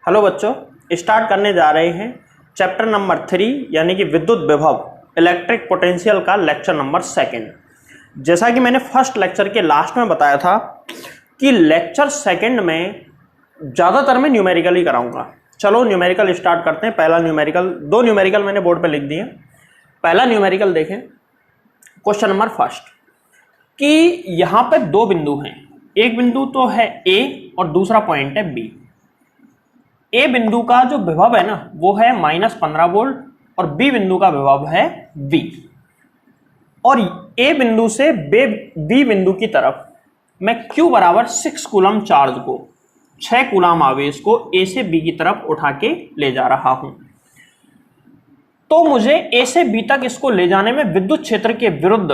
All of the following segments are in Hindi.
हेलो बच्चों, स्टार्ट करने जा रहे हैं चैप्टर नंबर 3 यानी कि विद्युत विभव इलेक्ट्रिक पोटेंशियल का लेक्चर नंबर 2। जैसा कि मैंने फर्स्ट लेक्चर के लास्ट में बताया था कि लेक्चर 2 में ज़्यादातर मैं न्यूमेरिकल ही कराऊंगा। चलो न्यूमेरिकल स्टार्ट करते हैं। पहला न्यूमेरिकल, दो न्यूमेरिकल मैंने बोर्ड पे लिख दिए। पहला न्यूमेरिकल देखें, क्वेश्चन नंबर फर्स्ट कि यहाँ पे दो बिंदु हैं। एक बिंदु तो है ए और दूसरा पॉइंट है बी। ए बिंदु का जो विभव है ना वो है -15 वोल्ट और बी बिंदु का विभव है V। और ए बिंदु से बी बिंदु की तरफ मैं Q बराबर 6 कूलम चार्ज को, 6 कूलम आवेश को ए से बी की तरफ उठा के ले जा रहा हूं। तो मुझे ए से बी तक इसको ले जाने में विद्युत क्षेत्र के विरुद्ध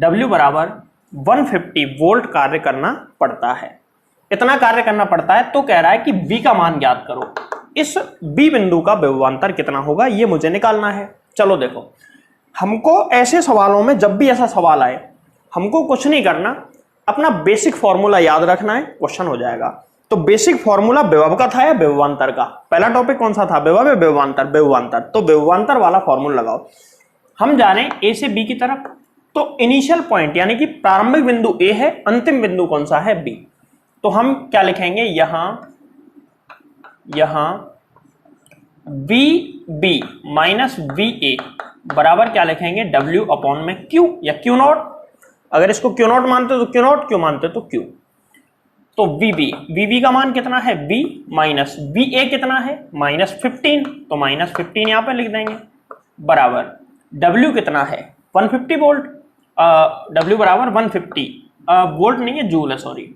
W बराबर 150 वोल्ट कार्य करना पड़ता है। इतना कार्य करना पड़ता है तो कह रहा है कि B का मान ज्ञात करो। इस B बिंदु का विभवांतर कितना होगा ये मुझे निकालना है। चलो देखो, हमको ऐसे सवालों में जब भी ऐसा सवाल आए हमको कुछ नहीं करना, अपना बेसिक फॉर्मूला याद रखना है, क्वेश्चन हो जाएगा। तो बेसिक फॉर्मूला विभव का था या विभवांतर का? पहला टॉपिक कौन सा था? विभव या विभवांतर? विभवांतर। तो विभवांतर वाला फॉर्मूला लगाओ। हम जा रहे हैं ए से बी की तरफ, तो इनिशियल पॉइंट यानी कि प्रारंभिक बिंदु ए है, अंतिम बिंदु कौन सा है? बी। तो हम क्या लिखेंगे यहां VB माइनस VA बराबर क्या लिखेंगे? W अपॉन में Q या Q नॉट। अगर इसको Q नॉट मानते तो Q नॉट, Q मानते तो Q। तो VB का मान कितना है? B माइनस VA कितना है? -15। तो -15 यहां पे लिख देंगे बराबर W कितना है? 150 वोल्ट। W बराबर 150 वोल्ट नहीं है, जूल है, सॉरी।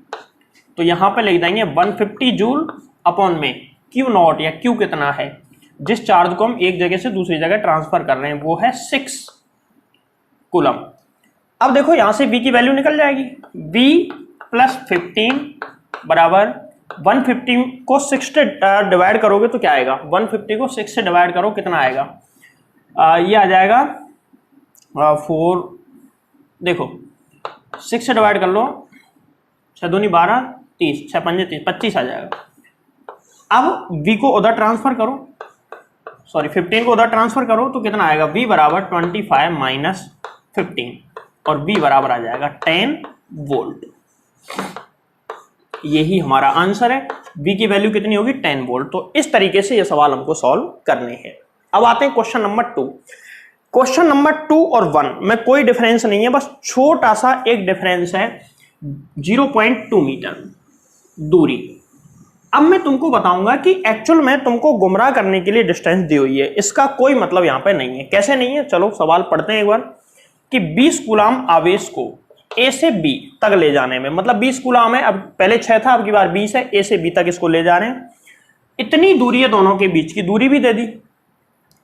तो यहां पे लिख देंगे 150 जूल अपॉन में Q नॉट या Q कितना है? जिस चार्ज को हम एक जगह से दूसरी जगह ट्रांसफर कर रहे हैं वो है 6 कूलम। अब देखो यहां से V की वैल्यू निकल जाएगी। V प्लस 15 बराबर 150 को 6 से डिवाइड करोगे तो क्या आएगा? 150 को 6 से डिवाइड करो, कितना आएगा? ये आ जाएगा 4। देखो 6 से डिवाइड कर लो, 6 दूनी 12, 30, 6 पंजे 30, 25 आ जाएगा। अब V को उधर ट्रांसफर करो, सॉरी 15 को उधर ट्रांसफर करो तो कितना आएगा? V बराबर 25 माइनस 15 और V बराबर आ जाएगा 10 वोल्ट। यही हमारा आंसर है। V की वैल्यू कितनी होगी? 10 वोल्ट। तो इस तरीके से ये सवाल हमको सॉल्व करने हैं। अब आते हैं क्वेश्चन नंबर 2। क्वेश्चन नंबर 2 और 1 में कोई डिफरेंस नहीं है, बस छोटा सा एक डिफरेंस है, 0.2 मीटर दूरी। अब मैं तुमको बताऊंगा कि एक्चुअल में तुमको गुमराह करने के लिए डिस्टेंस दी हुई है, इसका कोई मतलब यहां पे नहीं है। कैसे नहीं है? चलो सवाल पढ़ते हैं एक बार कि 20 कूलम आवेश को ए से बी तक ले जाने में, मतलब 20 कूलम है, अब पहले 6 था, अब की बार 20 है, ए से बी तक इसको ले जा रहे हैं। इतनी दूरी है, दोनों के बीच की दूरी भी दे दी,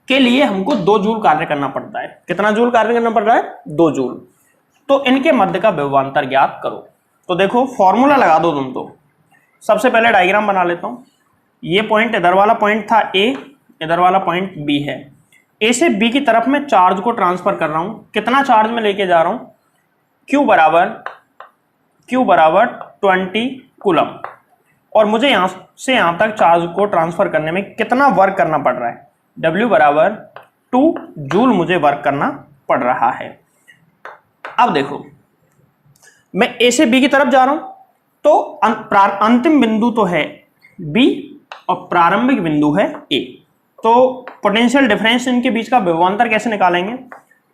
के लिए हमको 2 जूल कार्य करना पड़ता है। कितना जूल कार्य करना पड़ रहा है? 2 जूल। तो इनके मध्य का विभवांतर ज्ञात करो। तो देखो फॉर्मूला लगा दो तुम। तो सबसे पहले डायग्राम बना लेता हूं। ये पॉइंट, इधर वाला पॉइंट था A, इधर वाला पॉइंट B है। A से B की तरफ मैं चार्ज को ट्रांसफर कर रहा हूं। कितना चार्ज में लेके जा रहा हूं? Q बराबर 20 कूलम। और मुझे यहां से यहां तक चार्ज को ट्रांसफर करने में कितना वर्क करना पड़ रहा है? W बराबर 2 जूल मुझे वर्क करना पड़ रहा है। अब देखो मैं A से B की तरफ जा रहा हूं, तो अंतिम बिंदु तो है B और प्रारंभिक बिंदु है A। तो पोटेंशियल डिफरेंस इनके बीच का विभवांतर कैसे निकालेंगे?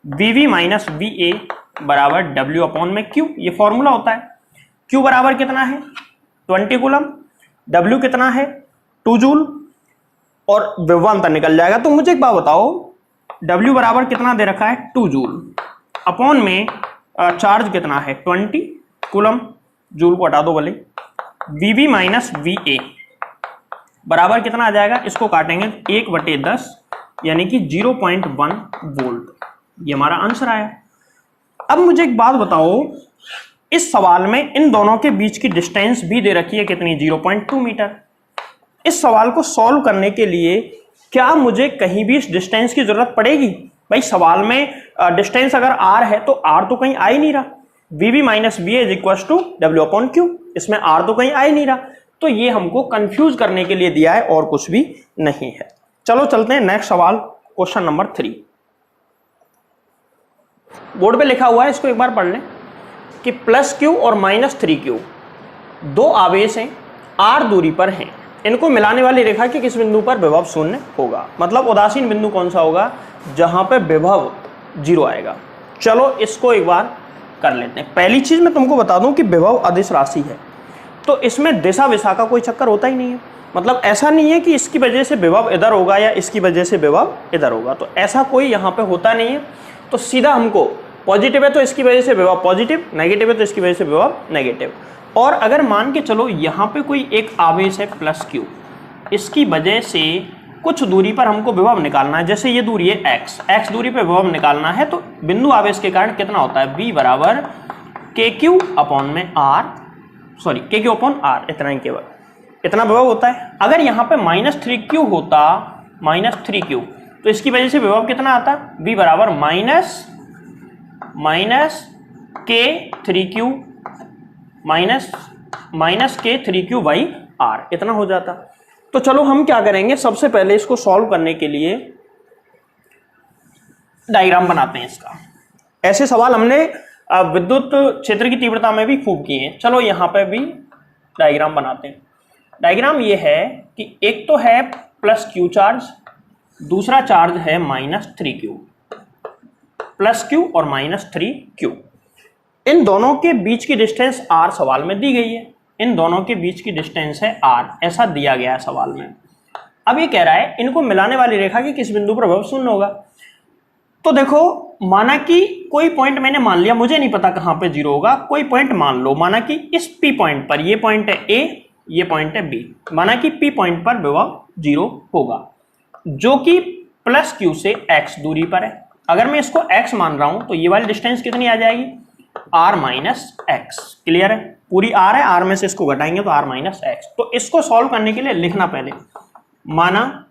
VV माइनस VA बराबर W अपॉन में Q। ये फॉर्मूला होता है। Q बराबर कितना है? 20 कूलम। W कितना है? 2 जूल। और विभवांतर निकल जाएगा। तो मुझे एक बात बताओ, W बराबर कितना दे रखा है? 2 जूल अपॉन में चार्ज कितना है? 20 कूलम। जूल को हटा दो भले। VV माइनस VA बराबर कितना आ जाएगा? इसको काटेंगे 1/10 यानी कि 0.1 वोल्ट। ये हमारा आंसर आया। अब मुझे एक बात बताओ, इस सवाल में इन दोनों के बीच की डिस्टेंस भी दे रखी है कितनी? 0.2 मीटर। इस सवाल को सॉल्व करने के लिए क्या मुझे कहीं भी इस डिस्टेंस की जरूरत पड़ेगी? भाई सवाल में डिस्टेंस अगर R है तो R तो कहीं आ ही नहीं रहा। VB minus VA is equal to W upon Q। इसमें R तो कहीं आ ही नहीं रहा। तो ये हमको कंफ्यूज करने के लिए दिया है और कुछ भी नहीं है। चलो चलते हैं नेक्स्ट सवाल, क्वेश्चन नंबर 3। बोर्ड पे लिखा हुआ है, इसको एक बार पढ़ लें कि +q और -3q दो आवेश हैं, r दूरी पर हैं, इनको मिलाने वाली रेखा के किस बिंदु पर विभव शून्य होगा। मतलब उदासीन बिंदु कौन सा होगा, जहां पे विभव 0 आएगा। चलो इसको एक बार कर लेते हैं। पहली चीज मैं तुमको बता दूं कि विभव अदिश राशि है, तो इसमें दिशा विशा का कोई चक्कर होता ही नहीं है। मतलब ऐसा नहीं है कि इसकी वजह से विभव इधर होगा या इसकी वजह से विभव इधर होगा, तो ऐसा कोई यहाँ पे होता नहीं है। तो सीधा हमको पॉजिटिव है तो इसकी वजह से विभव पॉजिटिव, नेगेटिव है तो इसकी वजह से विभव नेगेटिव। और अगर मान के चलो यहाँ पे कोई एक आवेश है +q, इसकी वजह से कुछ दूरी पर हमको विभव निकालना है, जैसे ये दूरी है x दूरी पर विभव निकालना है, तो बिंदु आवेश के कारण कितना होता है, v बराबर KQ अपॉन में r, sorry KQ upon r, इतना ही केवल इतना विभव होता है। अगर यहाँ पे -3q होता, -3q, तो इसकी वजह से विभव कितना आता, v बराबर -K3q बाई r, इतना हो जाता। तो चलो हम क्या करेंगे, सबसे पहले इसको सॉल्व करने के लिए डायग्राम बनाते हैं इसका। ऐसे सवाल हमने विद्युत क्षेत्र की तीव्रता में भी खूब किए हैं। चलो यहाँ पे भी डायग्राम बनाते हैं। डायग्राम ये है कि एक तो है +q चार्ज, दूसरा चार्ज है -3q, +q और -3q। इन दोनों के बीच की डिस्टेंस r सवाल में दी गई है, इन दोनों के बीच की डिस्टेंस है r, ऐसा दिया गया है सवाल में। अब ये कह रहा है इनको मिलाने वाली रेखा के किस बिंदु पर विभव शून्य होगा। तो देखो, माना कि कोई पॉइंट मैंने मान लिया, मुझे नहीं पता कहां पे 0 होगा, कोई पॉइंट मान लो, माना कि इस P पॉइंट पर, ये पॉइंट है A, ये पॉइंट है B, माना कि P पॉइंट पर विभव 0 होगा, जो कि +q से x दूरी पर है। अगर मैं इसको x मान रहा हूं तो ये वाली डिस्टेंस कितनी आ जाएगी, r -x। क्लियर है, पूरी r है, r में से इसको घटाएंगे तो r -x। तो इसको सॉल्व करने के लिए लिखना पहले, माना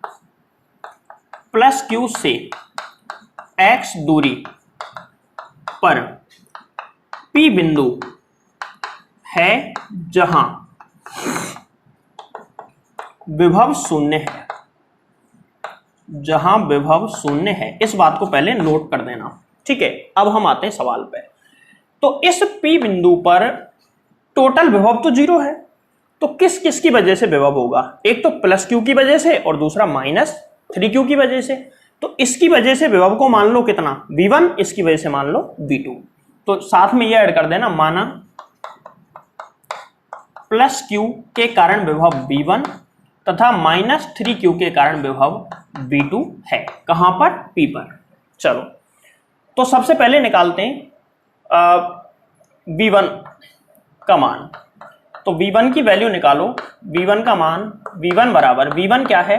+q से x दूरी पर P बिंदु है जहां विभव शून्य है, जहां विभव शून्य है, इस बात को पहले नोट कर देना। ठीक है, अब हम आते हैं सवाल पे। तो इस P बिंदु पर टोटल विभव तो 0 है, तो किस किस की वजह से विभव होगा, एक तो +q की वजह से और दूसरा -3q की वजह से। तो इसकी वजह से विभव को मान लो कितना, v1, इसकी वजह से मान लो v2। तो साथ में ये ऐड कर देना, माना +q के कारण विभव v1 तथा -3q के कारण विभव v2 है, कहां पर, P पर। चलो तो सबसे पहले निकालते हैं v1 का मान। तो v1 की वैल्यू निकालो, v1 का मान, v1 बराबर, v1 क्या है,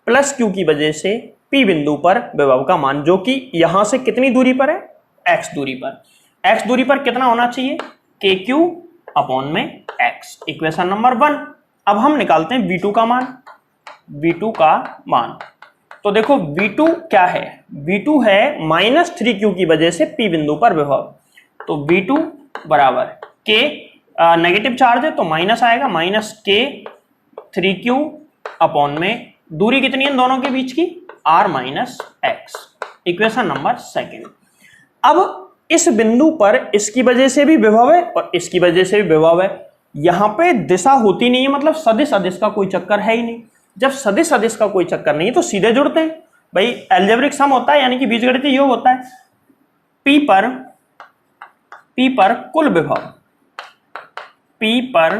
+q की वजह से P बिंदु पर विभव का मान, जो कि यहां से कितनी दूरी पर है, x दूरी पर। x दूरी पर कितना होना चाहिए, KQ अपॉन में x, इक्वेशन नंबर 1। अब हम निकालते हैं v2 का मान, v2 का मान। तो देखो v2 क्या है, v2 है -3q की वजह से P बिंदु पर विभव। तो v2 बराबर k, नेगेटिव चार्ज है तो माइनस आएगा, -K3q अपॉन में दूरी कितनी है इन दोनों के बीच की, r -x, इक्वेशन नंबर 2। अब इस बिंदु पर इसकी वजह से भी विभव है और इसकी वजह से भी विभव है। यहां पे दिशा होती नहीं है, मतलब सदिश अदिश का कोई चक्कर है ही नहीं। जब सदिश अदिश का कोई चक्कर नहीं है तो सीधे जुड़ते हैं भाई, एल्जेब्रिक सम होता है, यानी कि बीजगणितीय योग होता है। P पर कुल विभव, P पर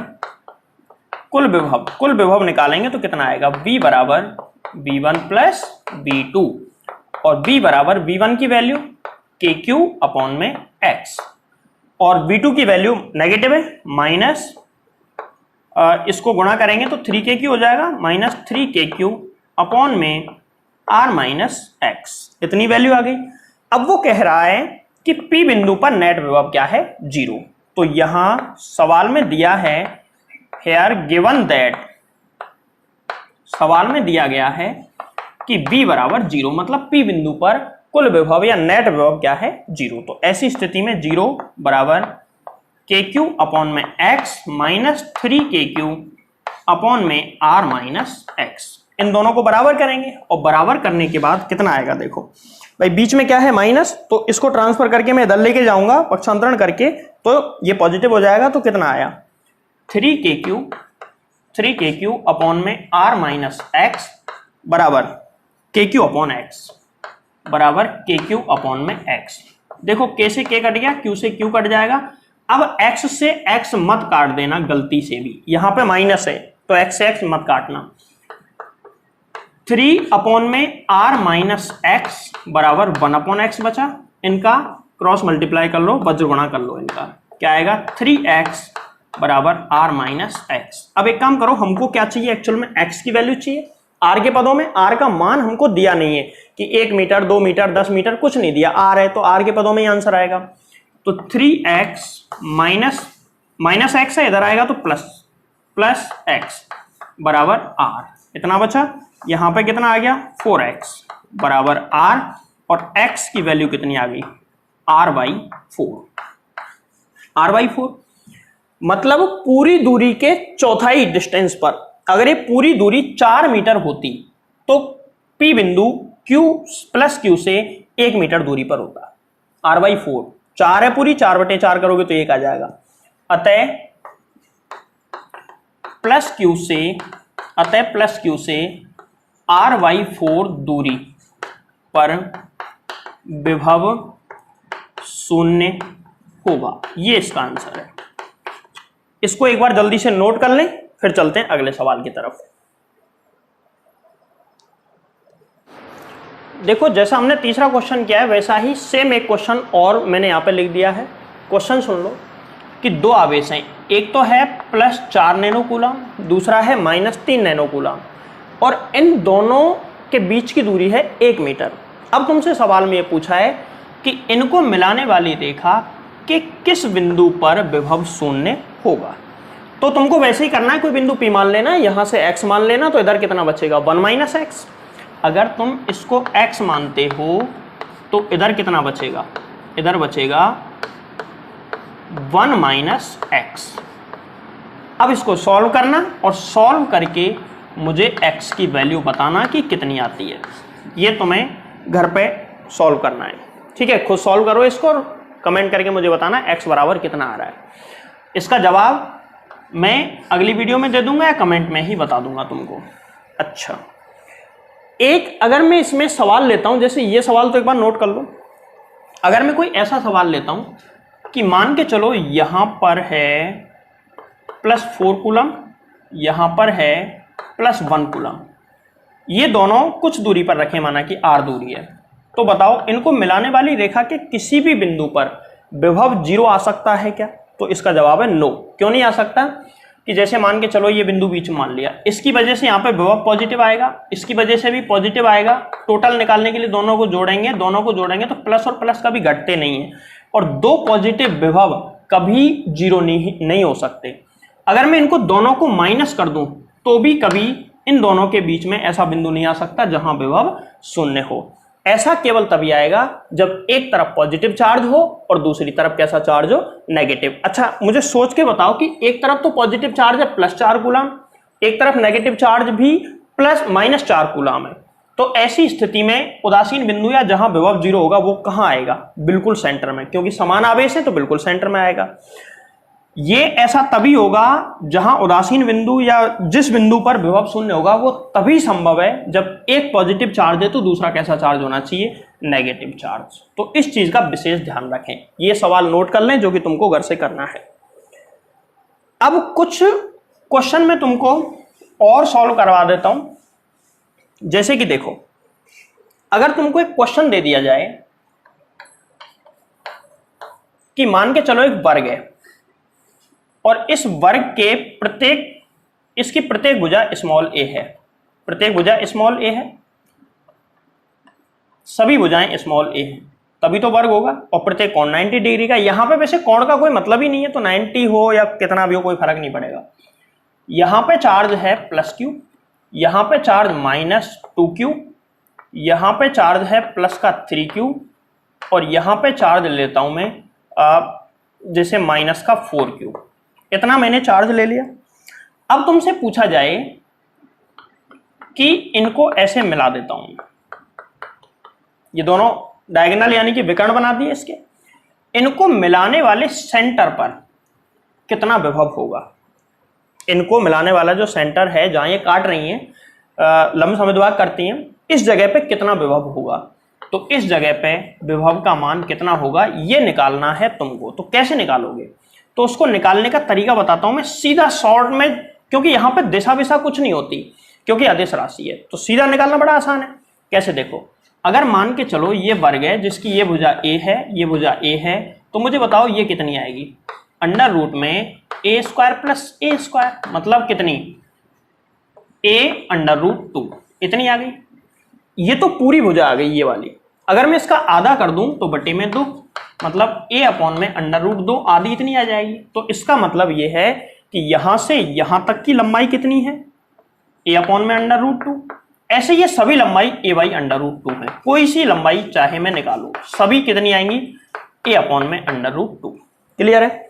कुल विभव निकालेंगे तो कितना आएगा, V बराबर V1 प्लस V2, और V बराबर V1 की वैल्यू KQ अपॉन में X, और V2 की वैल्यू नेगेटिव है, माइनस इसको गुणा करेंगे तो 3KQ हो जाएगा, -3KQ अपॉन में R -X, इतनी वैल्यू आ गई। अब वो कह रहा है कि P बिंदु पर नेट विभव क्या है, 0। तो यहां सवाल में दिया है, here given that, सवाल में दिया गया है कि V बराबर 0, मतलब P बिंदु पर कुल विभव या नेट विभव क्या है, 0। तो ऐसी स्थिति में 0 बराबर KQ अपॉन में X -3KQ अपॉन में r माइनस एक्स। इन दोनों को बराबर करेंगे और बराबर करने के बाद कितना आएगा, देखो भाई बीच में क्या है माइनस, तो इसको ट्रांसफर करके मैं इधर लेके जाऊंगा पक्षांतरण करके, तो ये पॉजिटिव हो जाएगा। तो कितना आया 3kq अपॉन में r माइनस एक्स बराबर kq अपॉन एक्स बराबर kq अपॉन में x। देखो k से k कट गया, q से q कट जाएगा। अब x से x मत काट देना गलती से भी, यहां पे माइनस है तो x से x मत काटना। 3 अपॉन में r माइनस एक्स बराबर 1 अपॉन एक्स बचा। इनका क्रॉस मल्टीप्लाई कर लो, वज्र गुणा कर लो, इनका क्या आएगा 3x बराबर r माइनस एक्स। अब एक काम करो, हमको क्या चाहिए एक्चुअल में, x की वैल्यू चाहिए। r के पदों में r का मान हमको दिया नहीं है कि 1 मीटर 2 मीटर 10 मीटर कुछ नहीं दिया, r है तो r के पदों में ही आंसर आएगा। तो 3x माइनस एक्स है, इधर आएगा तो प्लस एक्स बराबर r। इतना बचा, यहां पे कितना आ गया 4x बराबर r, और x की वैल्यू कितनी आ गई r/4। मतलब पूरी दूरी के चौथाई डिस्टेंस पर अगर ये पूरी दूरी 4 मीटर होती तो P बिंदु Q प्लस Q से 1 मीटर दूरी पर होता। r/4 4 है पूरी, 4/4 करोगे तो 1 आ जाएगा। अतः प्लस Q से r/4 दूरी पर विभव 0 होगा। ये इसका आंसर है। इसको एक बार जल्दी से नोट कर लें, फिर चलते हैं अगले सवाल की तरफ। देखो जैसा हमने तीसरा क्वेश्चन किया है वैसा ही सेम एक क्वेश्चन और मैंने यहाँ पे लिख दिया है। क्वेश्चन सुन लो कि दो आवेश हैं, एक तो है +4 नैनो कूलम, दूसरा है -3 नैनो कूलम, और इन दोनों के बीच की दूरी है 1 मीटर। अब तुमसे सवाल में ये पूछा है कि इनको मिलाने वाली रेखा के किस बिंदु पर विभव 0 होगा। तो तुमको वैसे ही करना है, कोई बिंदु P मान लेना, यहां से x मान लेना, तो इधर कितना बचेगा 1 - x। अगर तुम इसको x मानते हो तो इधर कितना बचेगा, इधर बचेगा 1 - x। अब इसको सॉल्व करना और सॉल्व करके मुझे x की वैल्यू बताना कि कितनी आती है। ये तुम्हें घर पे सॉल्व करना है, ठीक है। खुद सॉल्व करो इसको और कमेंट करके मुझे बताना x बराबर कितना आ रहा है। इसका जवाब मैं अगली वीडियो में दे दूंगा या कमेंट में ही बता दूंगा तुमको। अच्छा, एक अगर मैं इसमें सवाल लेता हूं, जैसे ये सवाल तो एक बार नोट कर लो। अगर मैं कोई ऐसा सवाल लेता हूं कि मान के चलो यहां पर है +4 कूलम, यहां पर है +1 कूलम, ये दोनों कुछ दूरी पर रखे, माना कि r दूरी है, तो बताओ इनको मिलाने वाली रेखा के किसी भी बिंदु पर विभव 0 आ सकता है क्या? तो इसका जवाब है नो। क्यों नहीं आ सकता? कि जैसे मान के चलो ये बिंदु बीच में मान लिया, इसकी वजह से यहाँ पे विभव पॉजिटिव आएगा, इसकी वजह से भी पॉजिटिव आएगा। टोटल निकालने के लिए दोनों को जोड़ेंगे तो प्लस और प्लस कभी घटते नहीं है, और दो पॉजिटिव विभव कभी 0 नहीं हो सकते। अगर मैं इनको दोनों को माइनस कर दूं तो भी कभी इन दोनों के बीच में ऐसा बिंदु नहीं आ सकता जहां विभव 0 हो। ऐसा केवल तभी आएगा जब एक तरफ पॉजिटिव चार्ज हो और दूसरी तरफ कैसा चार्ज हो, नेगेटिव। अच्छा, मुझे सोच के बताओ कि एक तरफ तो पॉजिटिव चार्ज है +4 कूलम, एक तरफ नेगेटिव चार्ज भी -4 कूलम है, तो ऐसी स्थिति में उदासीन बिंदु या जहां विभव 0 होगा वो कहां आएगा? बिल्कुल सेंटर में, क्योंकि समान आवेश है तो बिल्कुल सेंटर में आएगा। ये ऐसा तभी होगा जहां उदासीन बिंदु या जिस बिंदु पर विभव 0 होगा वो तभी संभव है जब एक पॉजिटिव चार्ज है तो दूसरा कैसा चार्ज होना चाहिए? Negative charge. तो इस चीज का विशेष ध्यान रखें। ये सवाल नोट कर लें जो कि तुमको घर से करना है। अब कुछ क्वेश्चन में तुमको और सॉल्व करवा देता हूं। जैसे कि देखो, अगर तुमको एक क्वेश्चन दे दिया जाए कि मान के चलो एक वर्ग है और इस वर्ग के इसकी प्रत्येक भुजा a है, प्रत्येक भुजा a है, सभी भुजाएं a है, तभी तो वर्ग होगा, और प्रत्येक कोण 90 डिग्री का। यहां पे वैसे कोण का कोई मतलब ही नहीं है, तो 90 हो या कितना भी हो कोई फर्क नहीं पड़ेगा। यहां पे चार्ज है +q, यहां पे चार्ज -2q, यहां पे चार्ज है +3q, और यहां पे चार्ज लेता हूं मैं जैसे -4q। इतना मैंने चार्ज ले लिया। अब तुमसे पूछा जाए कि इनको ऐसे मिला देता हूं, ये दोनों डायगोनल यानी कि विकर्ण बना दिए इसके, इनको मिलाने वाले सेंटर पर कितना विभव होगा। इनको मिलाने वाला जो सेंटर है जहां ये काट रही हैं, लंब समद्विभाग करती हैं, इस जगह पे कितना विभव होगा। तो इस जगह पे विभव का मान कितना होगा ये निकालना है तुमको। तो कैसे निकालोगे, तो उसको निकालने का तरीका बताता हूं मैं सीधा शॉर्ट में, क्योंकि यहां पे दिशा विशा कुछ नहीं होती क्योंकि अदिश राशि है, तो सीधा निकालना बड़ा आसान है। कैसे, देखो, अगर मान के चलो ये वर्ग है जिसकी ये भुजा a है, ये भुजा a है, तो मुझे बताओ ये कितनी आएगी। अंडर रूट में a square plus a square, मतलब कितनी, a अंडर रूट 2, इतनी आ गई। ये तो पूरी भुजा आ गई ये वाली। अगर मैं इसका आधा कर दूं तो बटे में 2, मतलब a अपॉन में अंडर रूट 2, आधी इतनी आ जाएगी। तो इसका मतलब ये है कि यहां से यहां तक की लंबाई कितनी है, a अपॉन में अंडर रूट 2। ऐसे ये सभी लंबाई a बाई अंडर रूट 2 है, कोई सी लंबाई चाहे मैं निकालू, सभी कितनी आएंगी, a अपॉन में अंडर रूट 2। क्लियर है।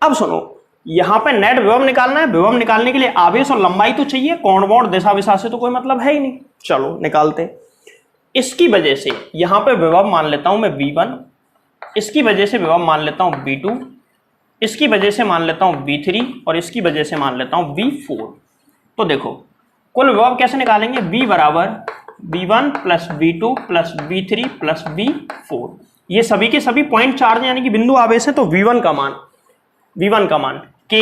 अब सुनो, यहां पे नेट विभव निकालना है। विभव निकालने के लिए आवेश और लंबाई तो चाहिए, कोण वोण दिशा विशा से तो कोई मतलब है ही नहीं। चलो निकालते हैं। इसकी वजह से यहां पे विभव मान लेता हूं मैं V1, इसकी वजह से विभव मान लेता हूं V2, इसकी वजह से मान लेता हूं V3 और इसकी वजह से मान लेता हूं V4। तो देखो कुल विभव कैसे निकालेंगे, V बराबर V1 plus V2 plus V3 plus V4। ये सभी के सभी पॉइंट चार्ज यानी कि बिंदु आवेश है। तो V1 का मान K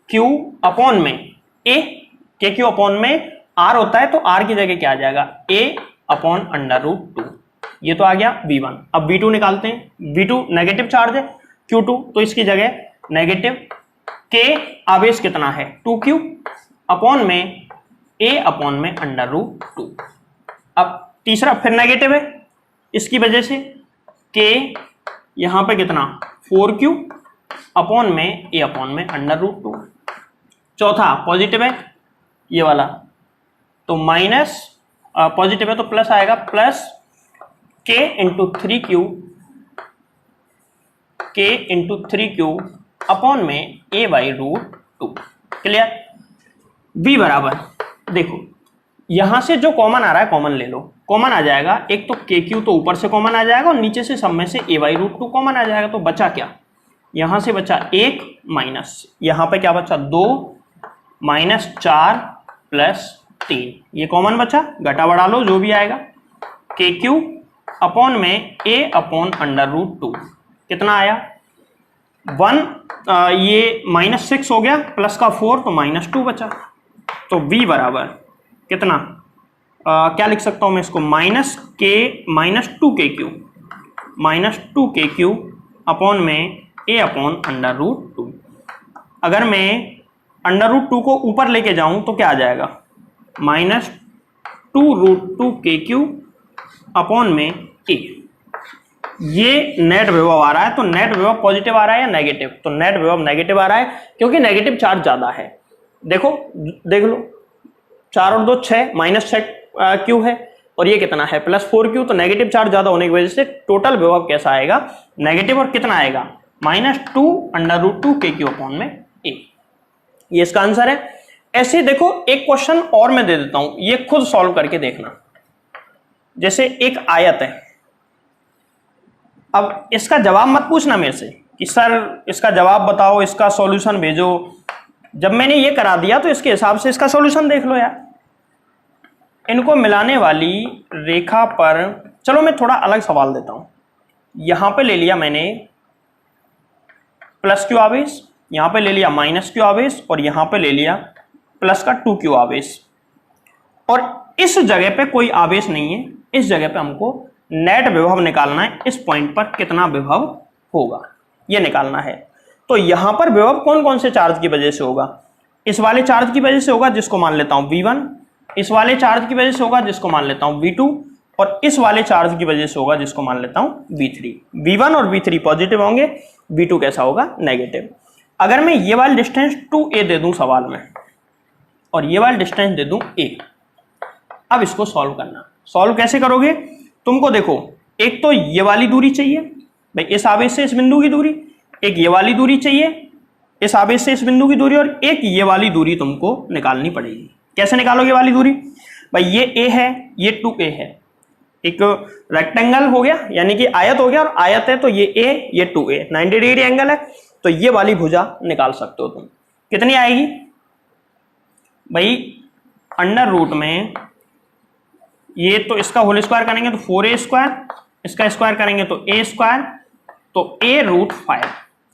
Q अपॉन में A, K Q अपॉन में R होता है, तो R की जगह क्या आ जाएगा, A अपॉन अंडर रूट 2। ये तो आ गया V1। अब V2 निकालते हैं। V2 नेगेटिव चार्ज है, Q2, तो इसकी जगह नेगेटिव K आवेश कितना है 2Q अपॉन में A अपॉन में अंडर रूट 2। अब तीसरा फिर नेगेटिव है, इसकी वजह से K यहां पे कितना 4Q अपॉन में A अपॉन में अंडर रूट 2। चौथा पॉजिटिव है ये वाला, तो माइनस, पॉजिटिव है तो प्लस आएगा, plus K into 3Q upon में A by root 2। Clear. V बराबर, देखो यहां से जो कॉमन आ रहा है कॉमन ले लो, कॉमन आ जाएगा, एक तो KQ तो ऊपर से कॉमन आ जाएगा और नीचे से सब में से A बाई रूट 2 कॉमन आ जाएगा। तो बचा क्या, यहां से बचा 1 माइनस, यहां पे क्या बचा 2 माइनस 4 प्लस 3, ये कॉमन बचा, घटा बढ़ा लो जो भी आएगा। KQ अपॉन में A अपॉन अंडर रूट 2 कितना आया 1, ये माइनस 6 हो गया, प्लस का 4 तो माइनस 2 बचा। तो V बराबर कितना, क्या लिख सकता हूं मैं इसको, माइनस 2KQ अपॉन में A अपॉन अंडर रूट 2। अगर मैं अंडर रूट 2 को ऊपर लेके जाऊं तो क्या आ जाएगा, माइनस 2√2KQ अपॉन में A। ये नेट विभव आ रहा है, तो नेट विभव पॉजिटिव आ रहा है या नेगेटिव, तो नेट विभव नेगेटिव आ रहा है क्योंकि नेगेटिव चार्ज ज्यादा है। देखो देख लो, 4 और 2 6, माइनस 6Q है और ये कितना है प्लस 4Q, तो नेगेटिव चार्ज ज्यादा होने की वजह से टोटल विभव कैसा आएगा, नेगेटिव, और कितना आएगा माइनस 2√2KQ अपॉन में A। ये इसका आंसर है। ऐसे देखो एक क्वेश्चन और मैं दे देता हूं, ये खुद सॉल्व करके देखना। जैसे एक आयत है, अब इसका जवाब मत पूछना मेरे से कि सर इसका जवाब बताओ, इसका सॉल्यूशन भेजो। जब मैंने ये करा दिया तो इसके हिसाब से इसका सॉल्यूशन देख लो यार। इनको मिलाने वाली रेखा पर, चलो मैं थोड़ा अलग सवाल देता हूं। यहां पे ले लिया मैंने प्लस Q आवेश, यहां पे ले लिया माइनस Q आवेश और यहां पे ले लिया प्लस का 2Q आवेश, और इस जगह पे कोई आवेश नहीं है। इस जगह पे हमको नेट विभव निकालना है, इस पॉइंट पर कितना विभव होगा ये निकालना है। तो यहां पर विभव कौन कौन से चार्ज की वजह से होगा, इस वाले चार्ज की वजह से होगा जिसको मान लेता हूं V1, इस वाले चार्ज की वजह से होगा जिसको मान लेता हूं V2, और इस वाले चार्ज की वजह से होगा जिसको मान लेता हूं V3। V1 और V3 पॉजिटिव होंगे, V2 कैसा होगा, नेगेटिव। अगर मैं ये वाली डिस्टेंस 2a दे दूं सवाल में और ये वाली डिस्टेंस दे दूं a, अब इसको सॉल्व करना। सॉल्व कैसे करोगे, तुमको देखो एक तो ये वाली दूरी चाहिए भाई, इस आवेश से इस बिंदु की दूरी, एक ये वाली दूरी चाहिए इस आवेश से इस बिंदु की दूरी, और एक ये वाली दूरी तुमको निकालनी पड़ेगी। कैसे निकालोगे वाली दूरी? भाई ये a है, ये 2a है, एक रेक्टेंगल हो गया यानी कि आयत हो गया, और आयत है तो ये a ये 2a 90 डिग्री एंगल है, तो ये वाली भुजा निकाल सकते हो तुम। कितनी आएगी भाई? अंडर रूट में ये तो इसका होल स्क्वायर करेंगे तो 4a स्क्वायर, इसका स्क्वायर करेंगे तो a स्क्वायर, तो a रूट 5।